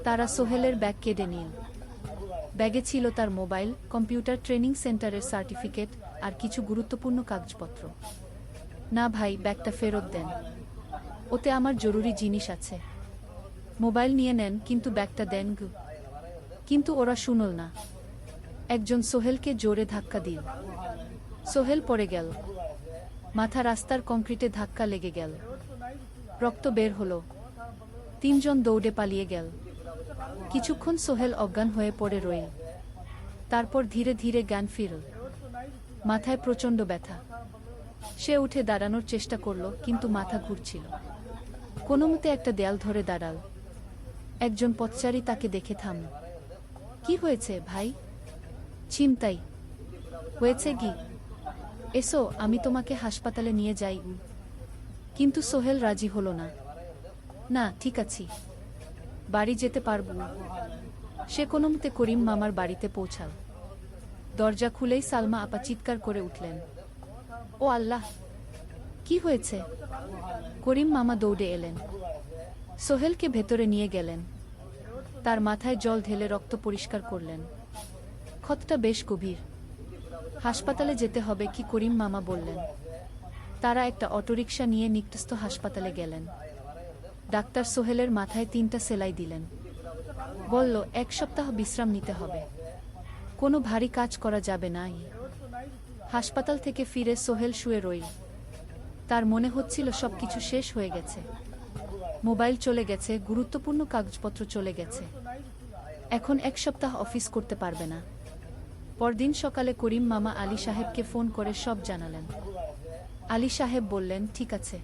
তারা সোহেলের ব্যাগ কেড়ে নিল। ব্যাগে ছিল তার মোবাইল, কম্পিউটার ট্রেনিং সেন্টারের সার্টিফিকেট আর কিছু গুরুত্বপূর্ণ কাগজপত্র। না ভাই, ব্যাগটা ফেরত দেন, ওতে আমার জরুরি জিনিস আছে। মোবাইল নিয়ে নেন, কিন্তু ব্যাগটা দেন। কিন্তু ওরা শুনল না। একজন সোহেলকে জোরে ধাক্কা দিল। সোহেল পড়ে গেল। মাথা রাস্তার কংক্রিটে ধাক্কা লেগে গেল। রক্ত বের হলো। 3 জন দৌড়ে পালিয়ে গেল। কিছুক্ষণ সোহেল অজ্ঞান হয়ে পড়ে রইল। তারপর ধীরে ধীরে জ্ঞান ফিরল। মাথায় প্রচণ্ড ব্যথা। সে উঠে দাঁড়ানোর চেষ্টা করল, কিন্তু মাথা ঘুরছিল। কোনোমতে একটা দেয়াল ধরে দাঁড়াল। একজন পথচারী তাকে দেখে থামল। কি হয়েছে ভাই? ছিনতাই হয়েছে কি? এসো, আমি তোমাকে হাসপাতালে নিয়ে যাই। কিন্তু সোহেল রাজি হলো না। না, ঠিক আছি, বাড়ি যেতে পারবো। সে কোনোমতে করিম মামার বাড়িতে পৌঁছাল। দরজা খুলেই সালমা আপা চিৎকার করে উঠলেন। ও আল্লাহ, কি হয়েছে? করিম মামা দৌড়ে এলেন। সোহেলকে ভেতরে নিয়ে গেলেন। তার মাথায় জল ঢেলে রক্ত পরিষ্কার করলেন। ক্ষতটা বেশ গভীর। হাসপাতালে যেতে হবে কি? করিম মামা বললেন। তারা একটা অটোরিকশা নিয়ে নিকটস্থ হাসপাতালে গেলেন। ডাক্তার সোহেলের মাথায় 3টা সেলাই দিলেন। বলল, 1 সপ্তাহ বিশ্রাম নিতে হবে, কোনো ভারী কাজ করা যাবে না। হাসপাতাল থেকে ফিরে সোহেল শুয়ে রইল। তার মনে হচ্ছিল সবকিছু শেষ হয়ে গেছে। মোবাইল চলে গেছে, গুরুত্বপূর্ণ কাগজপত্র চলে গেছে। এখন 1 সপ্তাহ অফিস করতে পারবে না। পরদিন সকালে করিম মামা আলী সাহেবকে ফোন করে সব জানালেন। আলী সাহেব বললেন, ঠিক আছে,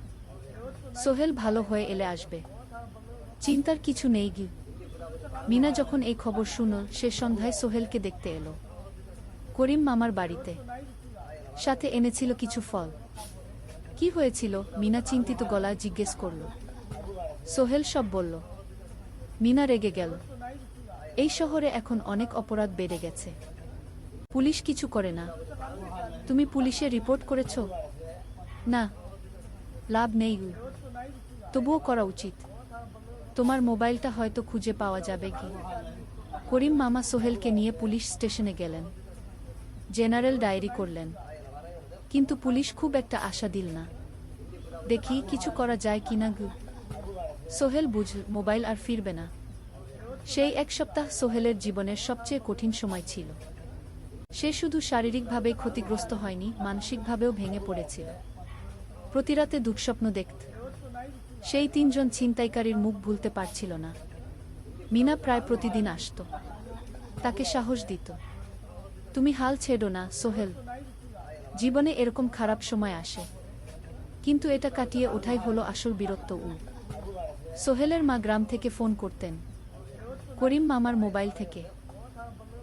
সোহেল ভালো হয়ে এলে আসবে, চিন্তার কিছু নেই। মিনা যখন এই খবর শুনল, সে সন্ধ্যায় সোহেলকে দেখতে এলো করিম মামার বাড়িতে। সাথে এনেছিল কিছু ফল। কি হয়েছিল? মিনা চিন্তিত গলায় জিজ্ঞেস করল। সোহেল সব বলল। মিনা রেগে গেল। এই শহরে এখন অনেক অপরাধ বেড়ে গেছে, পুলিশ কিছু করে না। তুমি পুলিশে রিপোর্ট করেছ? না, লাভ নেই। তবুও করা উচিত। তোমার মোবাইলটা হয়তো খুঁজে পাওয়া যাবে কি? করিম মামা সোহেলকে নিয়ে পুলিশ স্টেশনে গেলেন। জেনারেল ডায়েরি করলেন, কিন্তু পুলিশ খুব একটা আশা দিল না। দেখি কিছু করা যায় কিনা। সোহেল বুঝল মোবাইল আর ফিরবে না। সেই 1 সপ্তাহ সোহেলের জীবনের সবচেয়ে কঠিন সময় ছিল। সে শুধু শারীরিকভাবেই ক্ষতিগ্রস্ত হয়নি, মানসিকভাবেও ভেঙে পড়েছিল। প্রতি রাতে দুঃস্বপ্ন দেখত। সেই 3 জন ছিনতাইকারীর মুখ ভুলতে পারছিল না। মিনা প্রায় প্রতিদিন আসত, তাকে সাহস দিত। তুমি হাল ছেড়ো না সোহেল, জীবনে এরকম খারাপ সময় আসে, কিন্তু এটা কাটিয়ে ওঠাই হলো আসল বীরত্ব। সোহেলের মা গ্রাম থেকে ফোন করতেন, করিম মামার মোবাইল থেকে।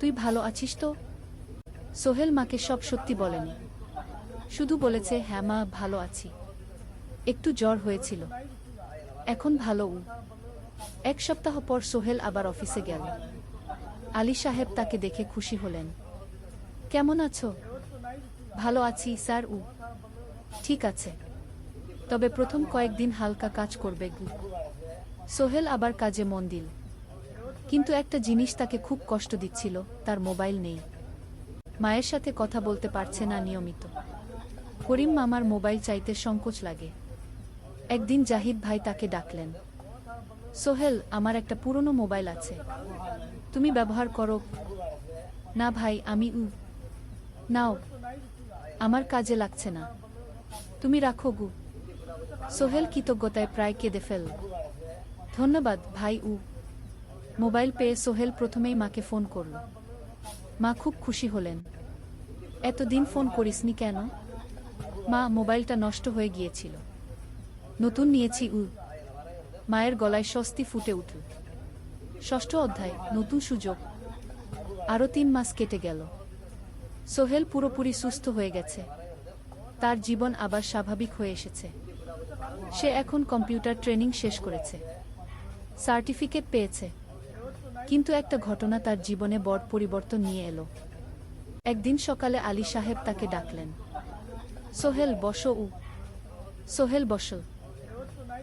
তুই ভালো আছিস তো? সোহেল মাকে সব সত্যি বলেনি, শুধু বলেছে হ্যাঁ মা ভালো আছি, একটু জ্বর হয়েছিল, এখন ভালো। এক সপ্তাহ পর সোহেল আবার অফিসে গেল। আলী সাহেব তাকে দেখে খুশি হলেন। কেমন আছো? ভালো আছি স্যার। ঠিক আছে, তবে প্রথম কয়েকদিন হালকা কাজ করবে। সোহেল আবার কাজে মন দিল, কিন্তু একটা জিনিস তাকে খুব কষ্ট দিচ্ছিল, তার মোবাইল নেই। মায়ের সাথে কথা বলতে পারছে না নিয়মিত। করিম মামার মোবাইল চাইতে সংকোচ লাগে। একদিন জাহিদ ভাই তাকে ডাকলেন। সোহেল, আমার একটা পুরনো মোবাইল আছে, তুমি ব্যবহার করো? না ভাই, আমি নাও, আমার কাজে লাগছে না, তুমি রাখো গু। সোহেল কৃতজ্ঞতায় প্রায় কেঁদে ফেলল। ধন্যবাদ ভাই। মোবাইল পেয়ে সোহেল প্রথমেই মাকে ফোন করল। মা খুব খুশি হলেন। এতদিন ফোন করিসনি কেন? মা, মোবাইলটা নষ্ট হয়ে গিয়েছিল, নতুন নিয়েছি। মায়ের গলায় স্বস্তি ফুটে উঠল। ষষ্ঠ অধ্যায়, নতুন সুযোগ। আরও 3 মাস কেটে গেল। সোহেল পুরোপুরি সুস্থ হয়ে গেছে, তার জীবন আবার স্বাভাবিক হয়ে এসেছে। সে এখন কম্পিউটার ট্রেনিং শেষ করেছে, সার্টিফিকেট পেয়েছে। কিন্তু একটা ঘটনা তার জীবনে বড় পরিবর্তন নিয়ে এলো। একদিন সকালে আলী সাহেব তাকে ডাকলেন। সোহেল বসো। সোহেল বসল।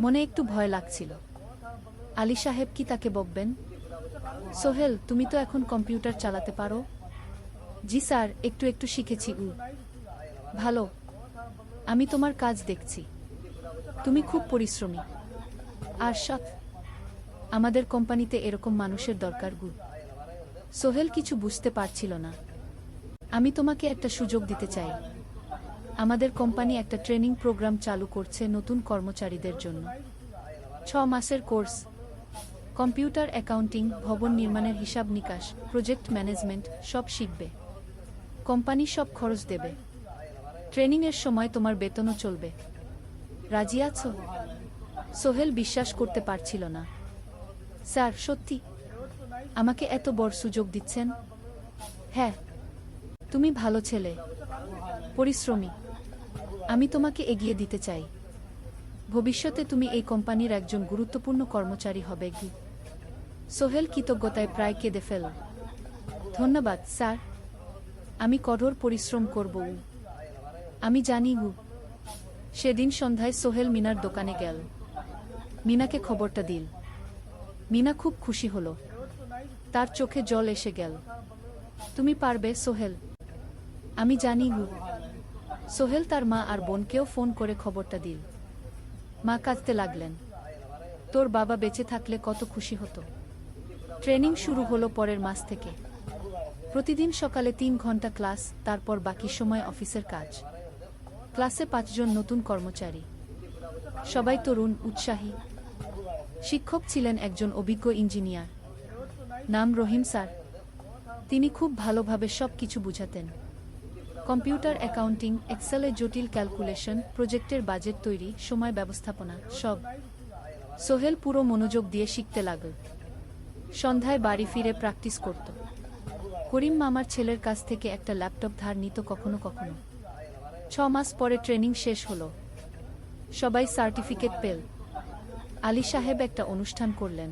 মনে একটু ভয় লাগছিল। আলী সাহেব কি তাকে বকবেন? সোহেল, তুমি তো এখন কম্পিউটার চালাতে পারো? জি স্যার, একটু একটু শিখেছি। ভালো, আমি তোমার কাজ দেখছি, তুমি খুব পরিশ্রমী। আর সৎ। আমাদের কোম্পানিতে এরকম মানুষের দরকার। সোহেল কিছু বুঝতে পারছিল না। আমি তোমাকে একটা সুযোগ দিতে চাই। আমাদের কোম্পানি একটা ট্রেনিং প্রোগ্রাম চালু করছে নতুন কর্মচারীদের জন্য। 6 মাসের কোর্স, কম্পিউটার অ্যাকাউন্টিং, ভবন নির্মাণের হিসাব নিকাশ, প্রজেক্ট ম্যানেজমেন্ট সব শিখবে। কোম্পানি সব খরচ দেবে। ট্রেনিংয়ের সময় তোমার বেতনও চলবে। রাজি আছো? সোহেল বিশ্বাস করতে পারছিল না। স্যার, সত্যি আমাকে এত বড় সুযোগ দিচ্ছেন? হ্যাঁ, তুমি ভালো ছেলে, পরিশ্রমী, আমি তোমাকে এগিয়ে দিতে চাই। ভবিষ্যতে তুমি এই কোম্পানির একজন গুরুত্বপূর্ণ কর্মচারী হবে। সোহেল কৃতজ্ঞতায় প্রায় কেঁদে ফেলল। ধন্যবাদ স্যার, আমি কঠোর পরিশ্রম করব। আমি জানি। সেদিন সন্ধ্যায় সোহেল মিনার দোকানে গেল। মিনাকে খবরটা দিল। মিনা খুব খুশি হল, তার চোখে জল এসে গেল। তুমি পারবে সোহেল, আমি জানি। সোহেল তার মা আর বোনকেও ফোন করে খবরটা দিল। মা কাঁদতে লাগলেন। তোর বাবা বেঁচে থাকলে কত খুশি হতো। ট্রেনিং শুরু হলো পরের মাস থেকে। প্রতিদিন সকালে 3 ঘন্টা ক্লাস, তারপর বাকি সময় অফিসের কাজ। ক্লাসে 5 জন নতুন কর্মচারী, সবাই তরুণ, উৎসাহী। শিক্ষক ছিলেন একজন অভিজ্ঞ ইঞ্জিনিয়ার, নাম রহিম স্যার। তিনি খুব ভালোভাবে সব কিছু বুঝাতেন। কম্পিউটার অ্যাকাউন্টিং, এক্সেলে জটিল ক্যালকুলেশন, প্রজেক্টের বাজেট তৈরি, সময় ব্যবস্থাপনা সব। সোহেল পুরো মনোযোগ দিয়ে শিখতে লাগল। সন্ধ্যায় বাড়ি ফিরে প্র্যাকটিস করত। করিম মামার ছেলের কাছ থেকে একটা ল্যাপটপ ধার নিত কখনো কখনো। 6 মাস পরে ট্রেনিং শেষ হলো, সবাই সার্টিফিকেট পেল। আলী সাহেব একটা অনুষ্ঠান করলেন।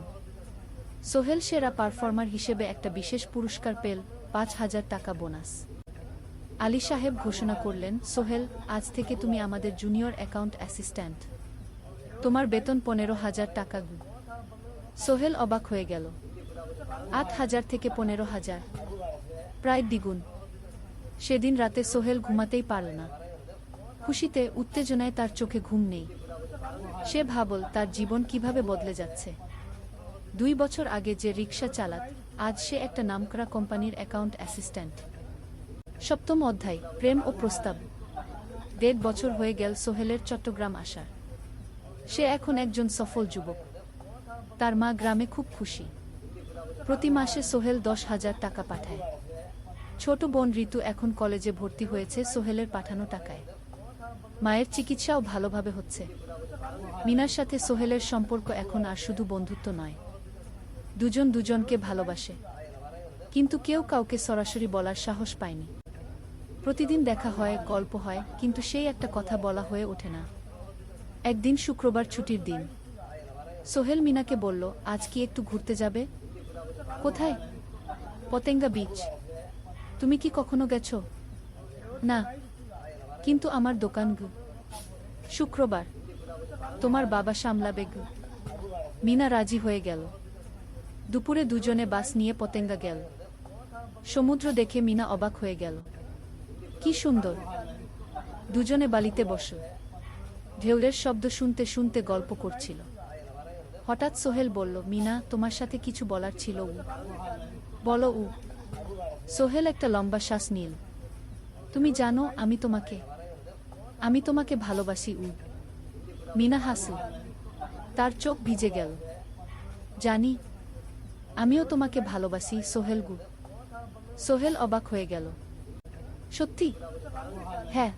সোহেল সেরা পারফর্মার হিসেবে একটা বিশেষ পুরস্কার পেল, 5,000 টাকা বোনাস। আলী সাহেব ঘোষণা করলেন, সোহেল, আজ থেকে তুমি আমাদের জুনিয়র অ্যাকাউন্ট অ্যাসিস্ট্যান্ট। তোমার বেতন 15,000 টাকা। সোহেল অবাক হয়ে গেল। 8,000 থেকে 15,000, প্রায় দ্বিগুণ। সেদিন রাতে সোহেল ঘুমাতেই পারল না। খুশিতে, উত্তেজনায় তার চোখে ঘুম নেই। সে ভাবল তার জীবন কিভাবে বদলে যাচ্ছে। 2 বছর আগে যে রিক্সা চালাত, আজ সে একটা নামকরা কোম্পানির অ্যাকাউন্ট অ্যাসিস্ট্যান্ট। 7ম অধ্যায়, প্রেম ও প্রস্তাব। 1.5 বছর হয়ে গেল সোহেলের চট্টগ্রাম আসা। সে এখন একজন সফল যুবক। তার মা গ্রামে খুব খুশি। প্রতি মাসে সোহেল 10,000 টাকা পাঠায়। ছোট বোন ঋতু এখন কলেজে ভর্তি হয়েছে সোহেলের পাঠানো টাকায়। মায়ের চিকিৎসাও ভালোভাবে হচ্ছে। মিনার সাথে সোহেলের সম্পর্ক এখন আর শুধু বন্ধুত্ব নয়, দুজন দুজনকে ভালোবাসে। কিন্তু কেউ কাউকে সরাসরি বলার সাহস পায়নি। প্রতিদিন দেখা হয়, গল্প হয়, কিন্তু সেই একটা কথা বলা হয়ে ওঠে না। একদিন শুক্রবার ছুটির দিন। সোহেল মিনাকে বলল, আজ কি একটু ঘুরতে যাবে? কোথায়? পতেঙ্গা বিচ। তুমি কি কখনো গেছ? না। কিন্তু আমার দোকান গু। শুক্রবার। তোমার বাবা সামলাবে গু। মিনা রাজি হয়ে গেল। দুপুরে দুজনে বাস নিয়ে পতেঙ্গা গেল। সমুদ্র দেখে মিনা অবাক হয়ে গেল। কি সুন্দর! দুজনে বালিতে বসল। ঢেউয়ের শব্দ শুনতে শুনতে গল্প করছিল। হঠাৎ সোহেল বলল, মিনা, তোমার সাথে কিছু বলার ছিল। বলো। সোহেল একটা লম্বা শ্বাস নিল। তুমি জানো আমি তোমাকে ভালোবাসি। মিনা হাসল। তার চোখ ভিজে গেল। জানি। আমিও তোমাকে ভালোবাসি সোহেল গু। সোহেল অবাক হয়ে গেল। সত্যি? হ্যাঁ।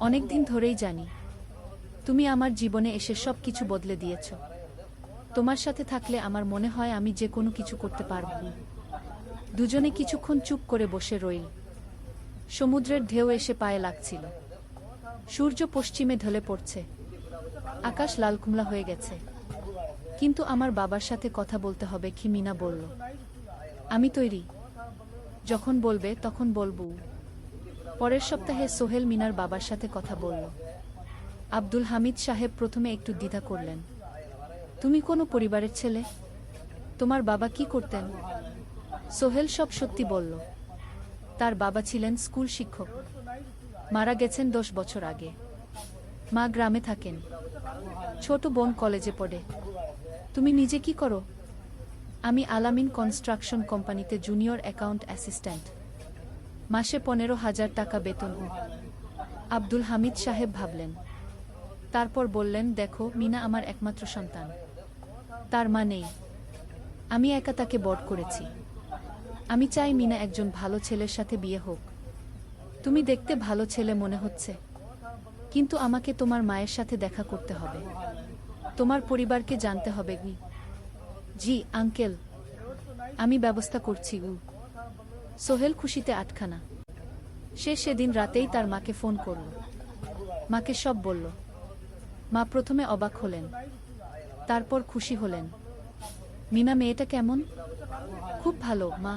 অনেকদিন ধরেই জানি। তুমি আমার জীবনে এসে সব কিছু বদলে দিয়েছ। তোমার সাথে থাকলে আমার মনে হয় আমি যে কোনো কিছু করতে পারব। দুজনে কিছুক্ষণ চুপ করে বসে রইল। সমুদ্রের ঢেউ এসে পায়ে লাগছিল। সূর্য পশ্চিমে ঢলে পড়ছে। আকাশ লাল কুমলা হয়ে গেছে। কিন্তু আমার বাবার সাথে কথা বলতে হবে কি? মিনা বলল। আমি তৈরি। যখন বলবে তখন বলবো। পরের সপ্তাহে সোহেল মিনার বাবার সাথে কথা বলল। আব্দুল হামিদ সাহেব প্রথমে একটু দ্বিধা করলেন। তুমি কোনো পরিবারের ছেলে? তোমার বাবা কি করতেন? সোহেল সব সত্যি বলল। তার বাবা ছিলেন স্কুল শিক্ষক। মারা গেছেন 10 বছর আগে। মা গ্রামে থাকেন। ছোট বোন কলেজে পড়ে। তুমি নিজে কি করো? আমি আলামিন কনস্ট্রাকশন কোম্পানিতে জুনিয়র অ্যাকাউন্ট অ্যাসিস্ট্যান্ট। মাসে 15,000 টাকা বেতন। আব্দুল হামিদ সাহেব ভাবলেন। তারপর বললেন, দেখো মিনা আমার একমাত্র সন্তান। তার মা নেই। আমি একা তাকে বড় করেছি। আমি চাই মিনা একজন ভালো ছেলের সাথে বিয়ে হোক। তুমি দেখতে ভালো ছেলে মনে হচ্ছে, কিন্তু আমাকে তোমার মায়ের সাথে দেখা করতে হবে। তোমার পরিবারকে জানতে হবে। জি আঙ্কেল, আমি ব্যবস্থা করছি। সোহেল খুশিতে আটখানা। সে সেদিন রাতেই তার মাকে ফোন করল। মাকে সব বলল। মা প্রথমে অবাক হলেন, তারপর খুশি হলেন। মিনা মেয়েটা কেমন? খুব ভালো মা।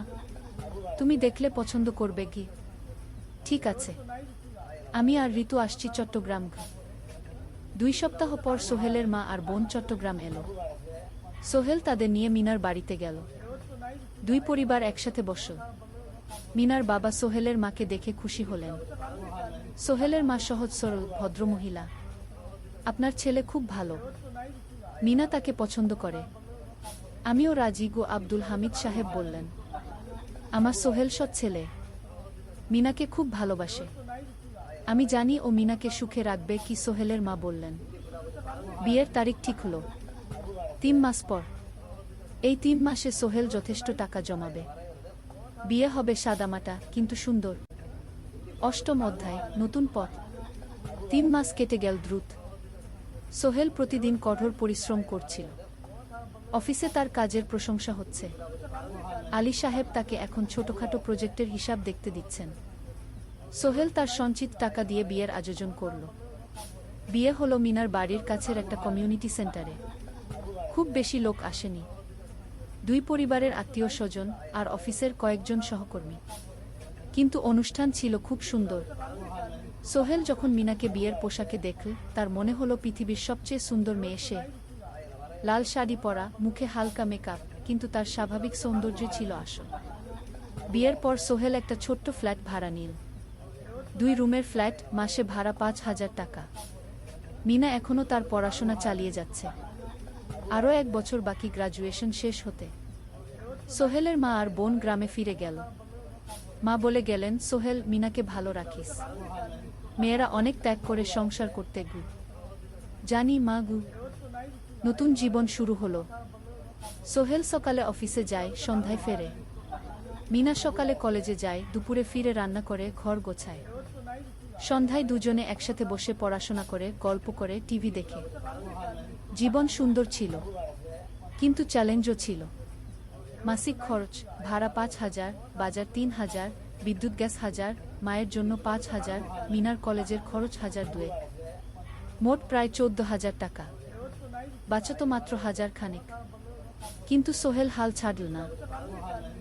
তুমি দেখলে পছন্দ করবে কি? ঠিক আছে, আমি আর ঋতু আসছি চট্টগ্রাম। 2 সপ্তাহ পর সোহেলের মা আর বোন চট্টগ্রাম এলো। সোহেল তাদের নিয়ে মিনার বাড়িতে গেল। 2 পরিবার একসাথে বসল। মিনার বাবা সোহেলের মাকে দেখে খুশি হলেন। সোহেলের মা সহজ সরল ভদ্রমহিলা। আপনার ছেলে খুব ভালো। মিনা তাকে পছন্দ করে। আমিও রাজি গো, আব্দুল হামিদ সাহেব বললেন। আমার সোহেল সৎ ছেলে। মিনাকে খুব ভালোবাসে। আমি জানি ও মিনাকে সুখে রাখবে কি? সোহেলের মা বললেন। বিয়ের তারিখ ঠিক হলো 3 মাস পর। এই 3 মাসে সোহেল যথেষ্ট টাকা জমাবে। বিয়ে হবে সাদামাটা কিন্তু সুন্দর। 8ম অধ্যায়, নতুন পথ। 3 মাস কেটে গেল দ্রুত। সোহেল প্রতিদিন কঠোর পরিশ্রম করছিল। অফিসে তার কাজের প্রশংসা হচ্ছে। আলী সাহেব তাকে এখন ছোটখাটো প্রজেক্টের হিসাব দেখতে দিচ্ছেন। সোহেল তার সঞ্চিত টাকা দিয়ে বিয়ের আয়োজন করল। বিয়ে হলো মিনার বাড়ির কাছের একটা কমিউনিটি সেন্টারে। খুব বেশি লোক আসেনি। 2 পরিবারের আত্মীয় স্বজন আর অফিসের কয়েকজন সহকর্মী। কিন্তু অনুষ্ঠান ছিল খুব সুন্দর। সোহেল যখন মিনাকে বিয়ের পোশাকে দেখল, তার মনে হলো পৃথিবীর সবচেয়ে সুন্দর মেয়ে সে। লাল শাড়ি পরা, মুখে হালকা মেকআপ, কিন্তু তার স্বাভাবিক সৌন্দর্য ছিল আসল। বিয়ের পর সোহেল একটা ছোট্ট ফ্ল্যাট ভাড়া নিল। 2 রুমের ফ্ল্যাট, মাসে ভাড়া 5,000 টাকা। মিনা এখনও তার পড়াশোনা চালিয়ে যাচ্ছে। আরও 1 বছর বাকি গ্রাজুয়েশন শেষ হতে। সোহেলের মা আর বোন গ্রামে ফিরে গেল। মা বলে গেলেন, সোহেল, মিনাকে ভালো রাখিস। মেয়েরা অনেক ত্যাগ করে সংসার করতে গু। জানি মা গু। নতুন জীবন শুরু হলো। সোহেল সকালে অফিসে যায়, সন্ধ্যায় ফেরে। মিনা সকালে কলেজে যায়, দুপুরে ফিরে রান্না করে, ঘর গোছায়। সন্ধ্যায় দুজনে একসাথে বসে পড়াশোনা করে, গল্প করে, টিভি দেখে। জীবন সুন্দর ছিল, কিন্তু চ্যালেঞ্জও ছিল। মাসিক খরচ ভাড়া 5,000, বাজার 3,000, বিদ্যুৎ গ্যাস 1,000, মায়ের জন্য 5,000, মিনার কলেজের খরচ 1,200। মোট প্রায় 14,000 টাকা। বাঁচত মাত্র 1,000 খানেক। কিন্তু সোহেল হাল ছাড়ল না।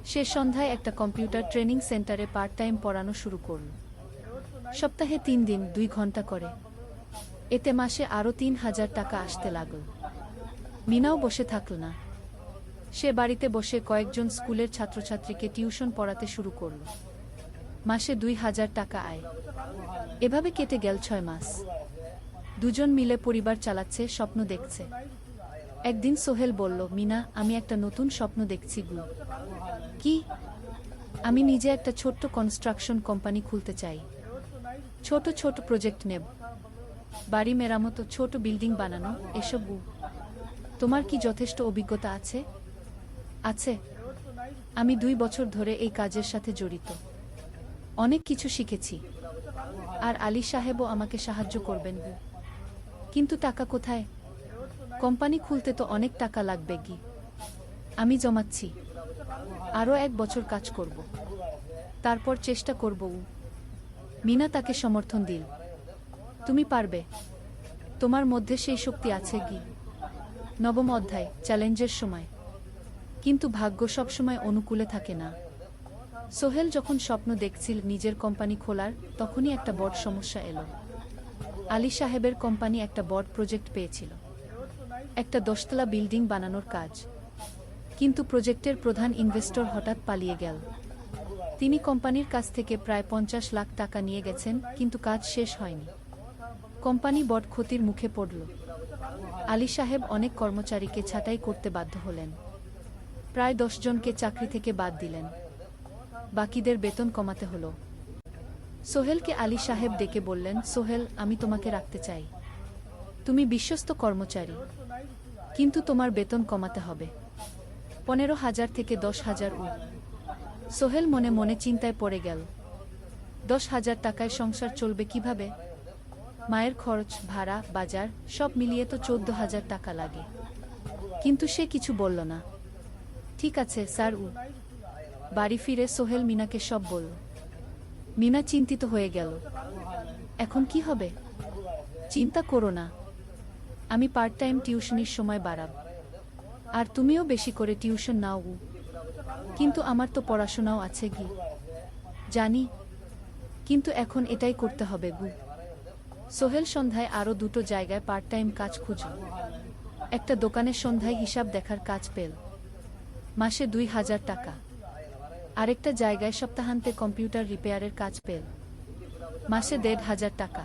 সে সন্ধ্যায় একটা কম্পিউটার ট্রেনিং সেন্টারে পার্ট টাইম পড়ানো শুরু করল। সপ্তাহে 3 দিন 2 ঘন্টা করে। এতে মাসে আরও 3,000 টাকা আসতে লাগল। মিনাও বসে থাকল না। সে বাড়িতে বসে কয়েকজন স্কুলের ছাত্রছাত্রীকে টিউশন পড়াতে শুরু করল। মাসে 2,000 টাকা আয়। এভাবে কেটে গেল 6 মাস। দুজন মিলে পরিবার চালাচ্ছে, স্বপ্ন দেখছে। একদিন সোহেল বলল, মিনা, আমি একটা নতুন স্বপ্ন দেখছি গু। কি? আমি নিজে একটা ছোট্ট কনস্ট্রাকশন কোম্পানি খুলতে চাই। ছোট ছোট প্রজেক্ট নেব, বাড়ি মেরামত, ছোট বিল্ডিং বানানো, এসব। তোমার কি যথেষ্ট অভিজ্ঞতা আছে? আছে। আমি 2 বছর ধরে এই কাজের সাথে জড়িত। অনেক কিছু শিখেছি। আর আলী সাহেবও আমাকে সাহায্য করবেন। কিন্তু টাকা কোথায়? কোম্পানি খুলতে তো অনেক টাকা লাগবে গি। আমি জমাচ্ছি। আরও 1 বছর কাজ করব, তারপর চেষ্টা করব। মিনা তাকে সমর্থন দিল। তুমি পারবে। তোমার মধ্যে সেই শক্তি আছে গি। 9ম অধ্যায়, চ্যালেঞ্জের সময়। কিন্তু ভাগ্য সবসময় অনুকূলে থাকে না। সোহেল যখন স্বপ্ন দেখছিল নিজের কোম্পানি খোলার, তখনই একটা বড় সমস্যা এলো। আলী সাহেবের কোম্পানি একটা বড় প্রজেক্ট পেয়েছিল, একটা 10তলা বিল্ডিং বানানোর কাজ। কিন্তু প্রজেক্টের প্রধান ইনভেস্টর হঠাৎ পালিয়ে গেল। তিনি কোম্পানির কাছ থেকে প্রায় 50 লাখ টাকা নিয়ে গেছেন, কিন্তু কাজ শেষ হয়নি। কোম্পানি বড় ক্ষতির মুখে পড়ল। আলী সাহেব অনেক কর্মচারীকে ছাঁটাই করতে বাধ্য হলেন। প্রায় 10 জনকে চাকরি থেকে বাদ দিলেন। বাকিদের বেতন কমাতে হলো। সোহেলকে আলী সাহেব ডেকে বললেন, সোহেল, আমি তোমাকে রাখতে চাই। তুমি বিশ্বস্ত কর্মচারী, কিন্তু তোমার বেতন কমাতে হবে। 15,000 থেকে 10,000। সোহেল মনে মনে চিন্তায় পড়ে গেল। 10,000 টাকায় সংসার চলবে কিভাবে? মায়ের খরচ, ভাড়া, বাজার সব মিলিয়ে তো 14,000 টাকা লাগে। কিন্তু সে কিছু বলল না। ঠিক আছে স্যার। বাড়ি ফিরে সোহেল মিনাকে সব বলল। মিনা চিন্তিত হয়ে গেল। এখন কি হবে? চিন্তা করো না, আমি পার্ট টাইম টিউশনির সময় বাড়াব। আর তুমিও বেশি করে টিউশন নাও। কিন্তু আমার তো পড়াশোনাও আছে গি। জানি, কিন্তু এখন এটাই করতে হবে গু। সোহেল সন্ধ্যায় আরও 2টো জায়গায় পার্ট টাইম কাজ খুঁজল। একটা দোকানের সন্ধ্যায় হিসাব দেখার কাজ পেল, মাসে 2,000 টাকা। আরেকটা জায়গায় সপ্তাহান্তে কম্পিউটার রিপেয়ারের কাজ পেল, মাসে 1,500 টাকা।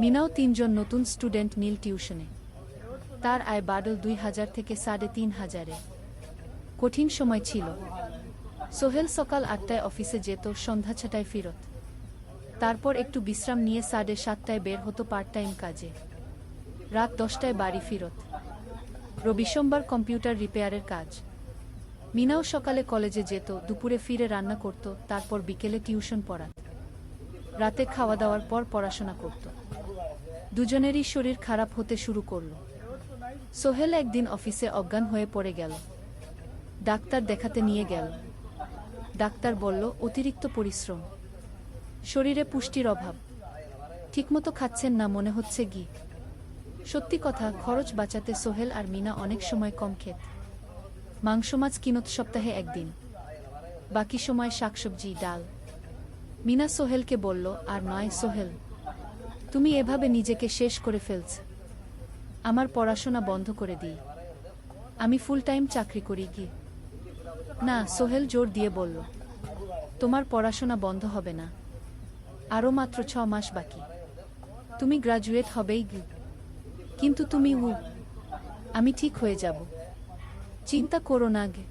মিনাও 3 জন নতুন স্টুডেন্ট নীল টিউশনে। তার আয় বাড়ল 2,000 থেকে 3,500-এ। কঠিন সময় ছিল। সোহেল সকাল 8টায় অফিসে যেত, সন্ধ্যা 6টায় ফিরত। তারপর একটু বিশ্রাম নিয়ে 7:30টায় বের হতো পার্ট টাইম কাজে। রাত 10টায় বাড়ি ফিরত। রবি সোমবার কম্পিউটার রিপেয়ারের কাজ। মিনাও সকালে কলেজে যেত, দুপুরে ফিরে রান্না করত, তারপর বিকেলে টিউশন পড়াত। রাতে খাওয়া দাওয়ার পর পড়াশোনা করত। দুজনেরই শরীর খারাপ হতে শুরু করল। সোহেল একদিন অফিসে অজ্ঞান হয়ে পড়ে গেল। ডাক্তার দেখাতে নিয়ে গেল। ডাক্তার বলল, অতিরিক্ত পরিশ্রম, শরীরে পুষ্টির অভাব, ঠিকমতো খাচ্ছেন না মনে হচ্ছে গি। সত্যি কথা, খরচ বাঁচাতে সোহেল আর মিনা অনেক সময় কম খেত। মাংস মাছ কিনত সপ্তাহে 1 দিন, বাকি সময় শাকসবজি, ডাল। মিনা সোহেলকে বলল, আর নয় সোহেল, তুমি এভাবে নিজেকে শেষ করে ফেলছ। আমার পড়াশোনা বন্ধ করে দিই, আমি ফুল টাইম চাকরি করি গি। না, সোহেল জোর দিয়ে বলল, তোমার পড়াশোনা বন্ধ হবে না। আরও মাত্র 6 মাস বাকি, তুমি গ্রাজুয়েট হবেই গি। কিন্তু তুমি আমি ঠিক হয়ে যাব, চিন্তা করো না গে।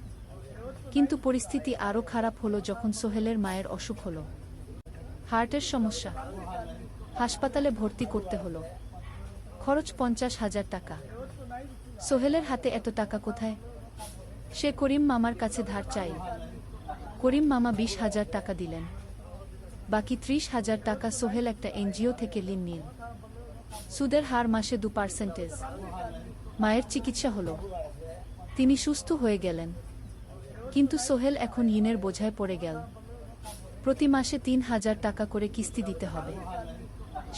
কিন্তু পরিস্থিতি আরও খারাপ হলো যখন সোহেলের মায়ের অসুখ হলো। হার্টের সমস্যা, হাসপাতালে ভর্তি করতে হলো। খরচ 50,000 টাকা। সোহেলের হাতে এত টাকা কোথায়? সে করিম মামার কাছে ধার চাইল। করিম মামা 20,000 টাকা দিলেন। বাকি 30,000 টাকা সোহেল একটা এনজিও থেকে ঋণ নিল। সুদের হার মাসে 2%। মায়ের চিকিৎসা হলো, তিনি সুস্থ হয়ে গেলেন। কিন্তু সোহেল এখন ঋণের বোঝায় পড়ে গেল। প্রতি মাসে ৩,০০০ টাকা করে কিস্তি দিতে হবে।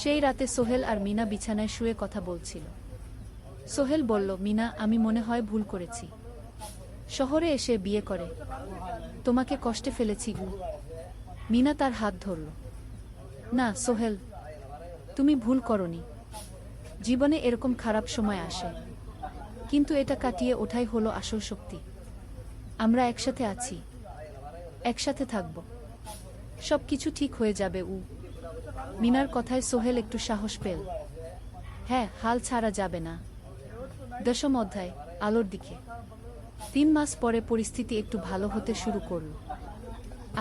সেই রাতে সোহেল আর মিনা বিছানায় শুয়ে কথা বলছিল। সোহেল বলল, মিনা, আমি মনে হয় ভুল করেছি। শহরে এসে বিয়ে করে তোমাকে কষ্টে ফেলেছি গু। মিনা তার হাত ধরল। না সোহেল, তুমি ভুল করনি। জীবনে এরকম খারাপ সময় আসে, কিন্তু এটা কাটিয়ে ওঠাই হলো আসল শক্তি। আমরা একসাথে আছি, একসাথে থাকব, সব কিছু ঠিক হয়ে যাবে। মিনার কথায় সোহেল একটু সাহস পেল। হ্যাঁ, হাল ছাড়া যাবে না। 10ম অধ্যায়, আলোর দিকে। 3 মাস পরে পরিস্থিতি একটু ভালো হতে শুরু করল।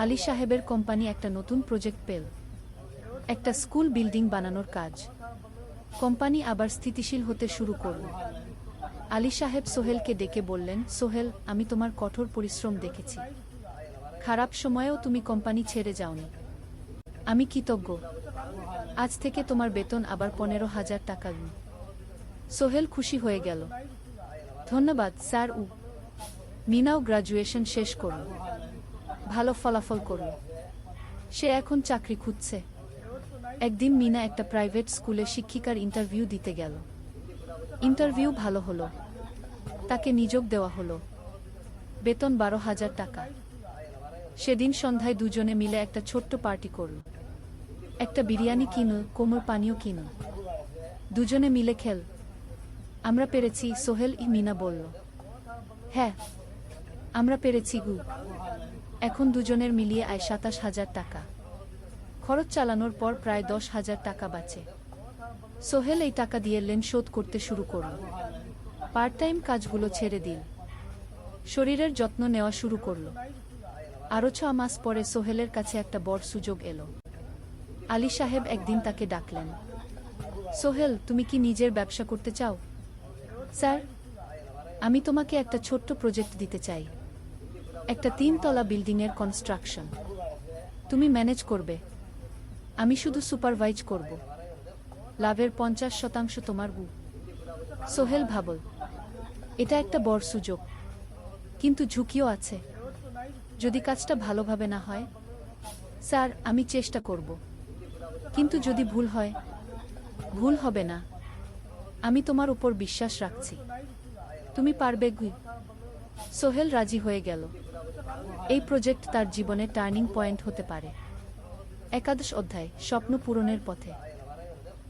আলী সাহেবের কোম্পানি একটা নতুন প্রজেক্ট পেল, একটা স্কুল বিল্ডিং বানানোর কাজ। কোম্পানি আবার স্থিতিশীল হতে শুরু করল। আলী সাহেব সোহেলকে ডেকে বললেন, সোহেল, আমি তোমার কঠোর পরিশ্রম দেখেছি। খারাপ সময়েও তুমি কোম্পানি ছেড়ে যাওনি। আমি কৃতজ্ঞ। আজ থেকে তোমার বেতন আবার 15,000 টাকা। সোহেল খুশি হয়ে গেল। ধন্যবাদ স্যার। মিনাও গ্রাজুয়েশন শেষ করল, ভালো ফলাফল করল। সে এখন চাকরি খুঁজছে। একদিন মিনা একটা প্রাইভেট স্কুলে শিক্ষিকার ইন্টারভিউ দিতে গেল। ইন্টারভিউ ভালো হলো, তাকে নিয়োগ দেওয়া হলো। বেতন 12,000 টাকা। সেদিন সন্ধ্যায় দুজনে মিলে একটা ছোট্ট পার্টি করল। একটা বিরিয়ানি কিনো, কোমল পানীয় কিনো, দুজনে মিলে খেল। আমরা পেরেছি সোহেল, মিনা বলল। হ্যাঁ, আমরা পেরেছি গু। এখন দুজনের মিলিয়ে আয় 27,000 টাকা। খরচ চালানোর পর প্রায় 10,000 টাকা বাঁচে। সোহেল এই টাকা দিয়ে লোন শোধ করতে শুরু করল। পার্ট টাইম কাজগুলো ছেড়ে দিল, শরীরের যত্ন নেওয়া শুরু করল। আরও 6 মাস পরে সোহেলের কাছে একটা বড় সুযোগ এলো। আলী সাহেব একদিন তাকে ডাকলেন। সোহেল, তুমি কি নিজের ব্যবসা করতে চাও? স্যার, আমি তোমাকে একটা ছোট্ট প্রজেক্ট দিতে চাই, একটা 3 তলা বিল্ডিংয়ের কনস্ট্রাকশন। তুমি ম্যানেজ করবে, আমি শুধু সুপারভাইজ করব। লাভের 50% তোমার গু। সোহেল ভাবল, এটা একটা বড় সুযোগ, কিন্তু ঝুঁকিও আছে। যদি কাজটা ভালোভাবে না হয়? স্যার, আমি চেষ্টা করব, কিন্তু যদি ভুল হয়? ভুল হবে না, আমি তোমার উপর বিশ্বাস রাখছি, তুমি পারবে গু। সোহেল রাজি হয়ে গেল। এই প্রজেক্ট তার জীবনে টার্নিং পয়েন্ট হতে পারে। 11 অধ্যায়, স্বপ্ন পূরণের পথে।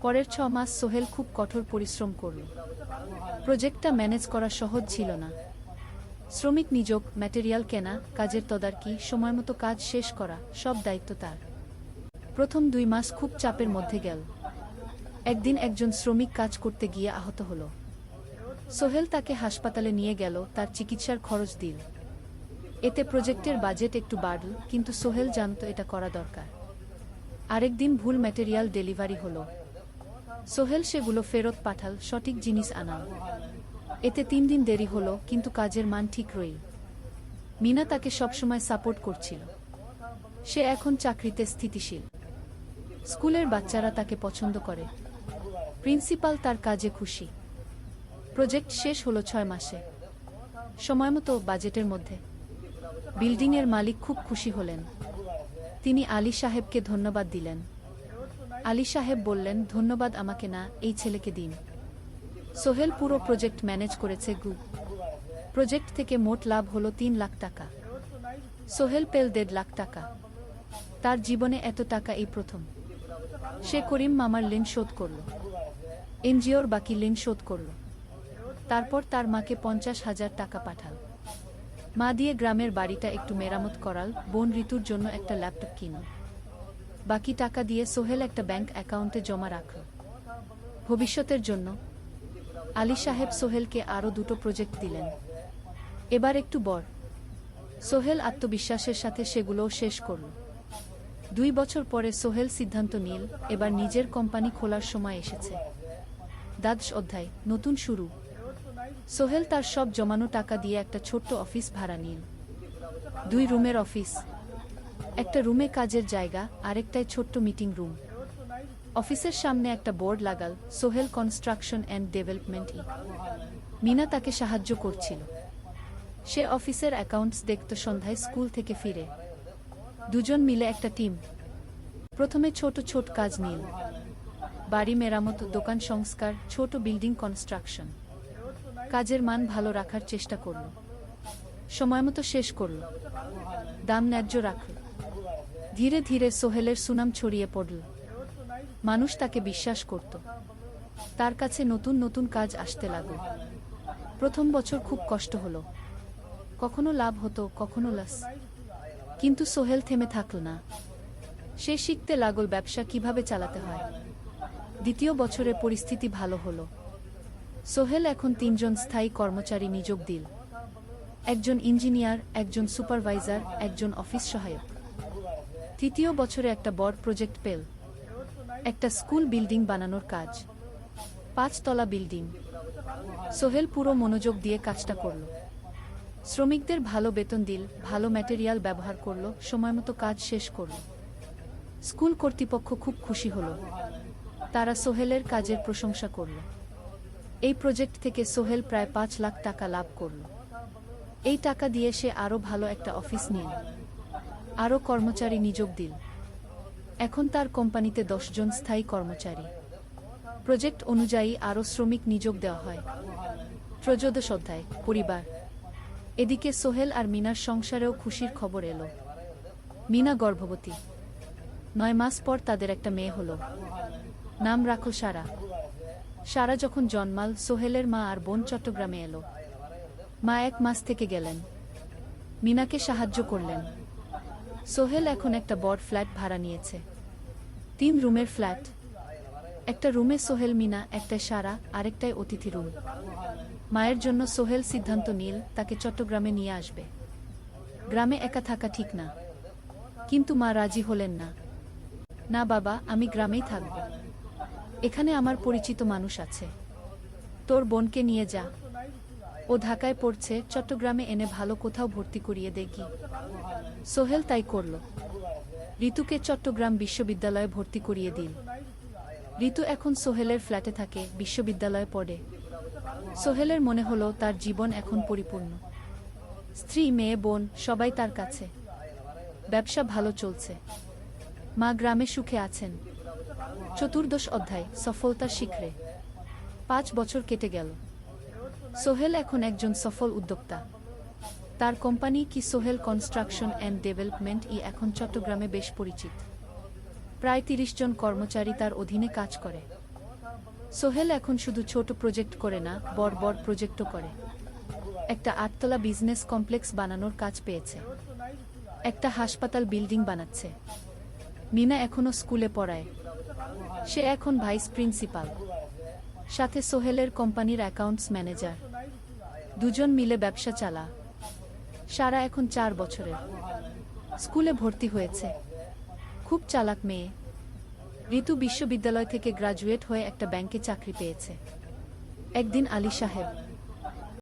পরের 6 মাস সোহেল খুব কঠোর পরিশ্রম করল। প্রজেক্টটা ম্যানেজ করা সহজ ছিল না। শ্রমিক নিয়োগ, ম্যাটেরিয়াল কেনা, কাজের তদারকি, সময়মতো কাজ শেষ করা, সব দায়িত্ব তার। প্রথম 2 মাস খুব চাপের মধ্যে গেল। একদিন একজন শ্রমিক কাজ করতে গিয়ে আহত হলো। সোহেল তাকে হাসপাতালে নিয়ে গেল, তার চিকিৎসার খরচ দিল। এতে প্রজেক্টের বাজেট একটু বাড়ল, কিন্তু সোহেল জানত এটা করা দরকার। আরেকদিন ভুল ম্যাটেরিয়াল ডেলিভারি হলো। সোহেল সেগুলো ফেরত পাঠাল, সঠিক জিনিস আনাল। এতে 3 দিন দেরি হলো, কিন্তু কাজের মান ঠিক রইল। মিনা তাকে সবসময় সাপোর্ট করছিল। সে এখন চাকরিতে স্থিতিশীল। স্কুলের বাচ্চারা তাকে পছন্দ করে। প্রিন্সিপাল তার কাজে খুশি। প্রজেক্ট শেষ হলো 6 মাসে, সময়মতো, বাজেটের মধ্যে। বিল্ডিংয়ের মালিক খুব খুশি হলেন। তিনি আলী সাহেবকে ধন্যবাদ দিলেন। আলী সাহেব বললেন, ধন্যবাদ আমাকে না, এই ছেলেকে দিন। সোহেল পুরো প্রজেক্ট ম্যানেজ করেছে গু। প্রজেক্ট থেকে মোট লাভ হলো 3 লাখ টাকা। সোহেল পেল 1.5 লাখ টাকা। তার জীবনে এত টাকা এই প্রথম। সে করিম মামার ঋণ শোধ করল, এনজিওর বাকি ঋণ শোধ করল। তারপর তার মাকে 50,000 টাকা পাঠাল। মা দিয়ে গ্রামের বাড়িটা একটু মেরামত করাল, বোন ঋতুর জন্য একটা ল্যাপটপ কিনল। বাকি টাকা দিয়ে সোহেল একটা ব্যাংক অ্যাকাউন্টে জমা রাখল, ভবিষ্যতের জন্য। আলী সাহেব সোহেলকে আরও 2টো প্রজেক্ট দিলেন, এবার একটু বড়। সোহেল আত্মবিশ্বাসের সাথে সেগুলোও শেষ করল। 2 বছর পরে সোহেল সিদ্ধান্ত নিল, এবার নিজের কোম্পানি খোলার সময় এসেছে। 10 অধ্যায়, নতুন শুরু। সোহেল তার সব জমানো টাকা দিয়ে একটা ছোট্ট অফিস ভাড়া নিল। 2 রুমের অফিস, একটা রুমে কাজের জায়গা, আরেকটায় ছোট্ট মিটিং রুম। অফিসের সামনে একটা বোর্ড লাগাল, Sohel construction and development. Mina তাকে সাহায্য করছিল। সে অফিসের অ্যাকাউন্টস দেখত সন্ধ্যায় স্কুল থেকে ফিরে। দুজন মিলে একটা টিম। প্রথমে ছোট ছোট কাজ নিল, বাড়ি মেরামত, দোকান সংস্কার, ছোট বিল্ডিং কনস্ট্রাকশন। কাজের মান ভালো রাখার চেষ্টা করল, সময়মতো শেষ করল, দাম ন্যায্য রাখল। ধীরে ধীরে সোহেলের সুনাম ছড়িয়ে পড়ল, মানুষ তাকে বিশ্বাস করত। তার কাছে নতুন নতুন কাজ আসতে লাগল। প্রথম বছর খুব কষ্ট হলো, কখনো লাভ হতো, কখনো লস, কিন্তু সোহেল থেমে থাকল না। সে শিখতে লাগল ব্যবসা কিভাবে চালাতে হয়। দ্বিতীয় বছরে পরিস্থিতি ভালো হলো। সোহেল এখন 3 জন স্থায়ী কর্মচারী নিয়োগ দিল, একজন ইঞ্জিনিয়ার, একজন সুপারভাইজার, একজন অফিস সহায়ক। তৃতীয় বছরে একটা বড় প্রজেক্ট পেল, একটা স্কুল বিল্ডিং বানানোর কাজ, 5 তলা বিল্ডিং। সোহেল পুরো মনোযোগ দিয়ে কাজটা করল, শ্রমিকদের ভালো বেতন দিল, ভালো ম্যাটেরিয়াল ব্যবহার করল, সময়মতো কাজ শেষ করল। স্কুল কর্তৃপক্ষ খুব খুশি হলো, তারা সোহেলের কাজের প্রশংসা করল। এই প্রজেক্ট থেকে সোহেল প্রায় 5 লাখ টাকা লাভ করল। এই টাকা দিয়ে সে আরও ভালো একটা অফিস নিল, আরও কর্মচারী নিয়োগ দিল। এখন তার কোম্পানিতে 10 জন স্থায়ী কর্মচারী। প্রজেক্ট অনুযায়ী আরও শ্রমিক নিয়োগ দেওয়া হয়। ত্রয়োদশ অধ্যায়, পরিবার। এদিকে সোহেল আর মিনার সংসারেও খুশির খবর এলো। মিনা গর্ভবতী। 9 মাস পর তাদের একটা মেয়ে হলো, নাম রাখল সারা। সারা যখন জন্মাল, সোহেলের মা আর বোন চট্টগ্রামে এলো। মা 1 মাস থেকে গেলেন, মিনাকে সাহায্য করলেন। সোহেল এখন একটা বড় ফ্ল্যাট ভাড়া নিয়েছে, 3 রুমের ফ্ল্যাট। একটা রুমে সোহেল, মিনা, একটায় সারা, আরেকটায় অতিথি রুম। মায়ের জন্য সোহেল সিদ্ধান্ত নিল তাকে চট্টগ্রামে নিয়ে আসবে। গ্রামে একা থাকা ঠিক না, কিন্তু মা রাজি হলেন না। না বাবা, আমি গ্রামেই থাকব, এখানে আমার পরিচিত মানুষ আছে। তোর বোনকে নিয়ে যা, ও ঢাকায় পড়ছে, চট্টগ্রামে এনে ভালো কোথাও ভর্তি করিয়ে দেখি। সোহেল তাই করল, ঋতুকে চট্টগ্রাম বিশ্ববিদ্যালয়ে ভর্তি করিয়ে দিল। ঋতু এখন সোহেলের ফ্ল্যাটে থাকে, বিশ্ববিদ্যালয়ে পড়ে। সোহেলের মনে হলো তার জীবন এখন পরিপূর্ণ। স্ত্রী, মেয়ে, বোন সবাই তার কাছে। ব্যবসা ভালো চলছে, মা গ্রামে সুখে আছেন। চতুর্দশ অধ্যায়, সফলতার শিখরে। 5 বছর কেটে গেল। সোহেল এখন একজন সফল উদ্যোক্তা। তার কোম্পানি কি সোহেল কনস্ট্রাকশন অ্যান্ড ডেভেলপমেন্ট এখন চট্টগ্রামে বেশ পরিচিত। প্রায় 30 জন কর্মচারী তার অধীনে কাজ করে। সোহেল এখন শুধু ছোট প্রজেক্ট করে না, বড় বড় প্রজেক্টও করে। একটা 8 তলা বিজনেস কমপ্লেক্স বানানোর কাজ পেয়েছে, একটা হাসপাতাল বিল্ডিং বানাচ্ছে। মিনা এখনো স্কুলে পড়ায়, সে এখন ভাইস প্রিন্সিপাল, সাথে সোহেলের কোম্পানির অ্যাকাউন্টস ম্যানেজার। দুজন মিলে ব্যবসা চালা। সারা এখন 4 বছরের, স্কুলে ভর্তি হয়েছে, খুব চালাক মেয়ে। ঋতু বিশ্ববিদ্যালয় থেকে গ্রাজুয়েট হয়ে একটা ব্যাংকে চাকরি পেয়েছে। একদিন আলী সাহেব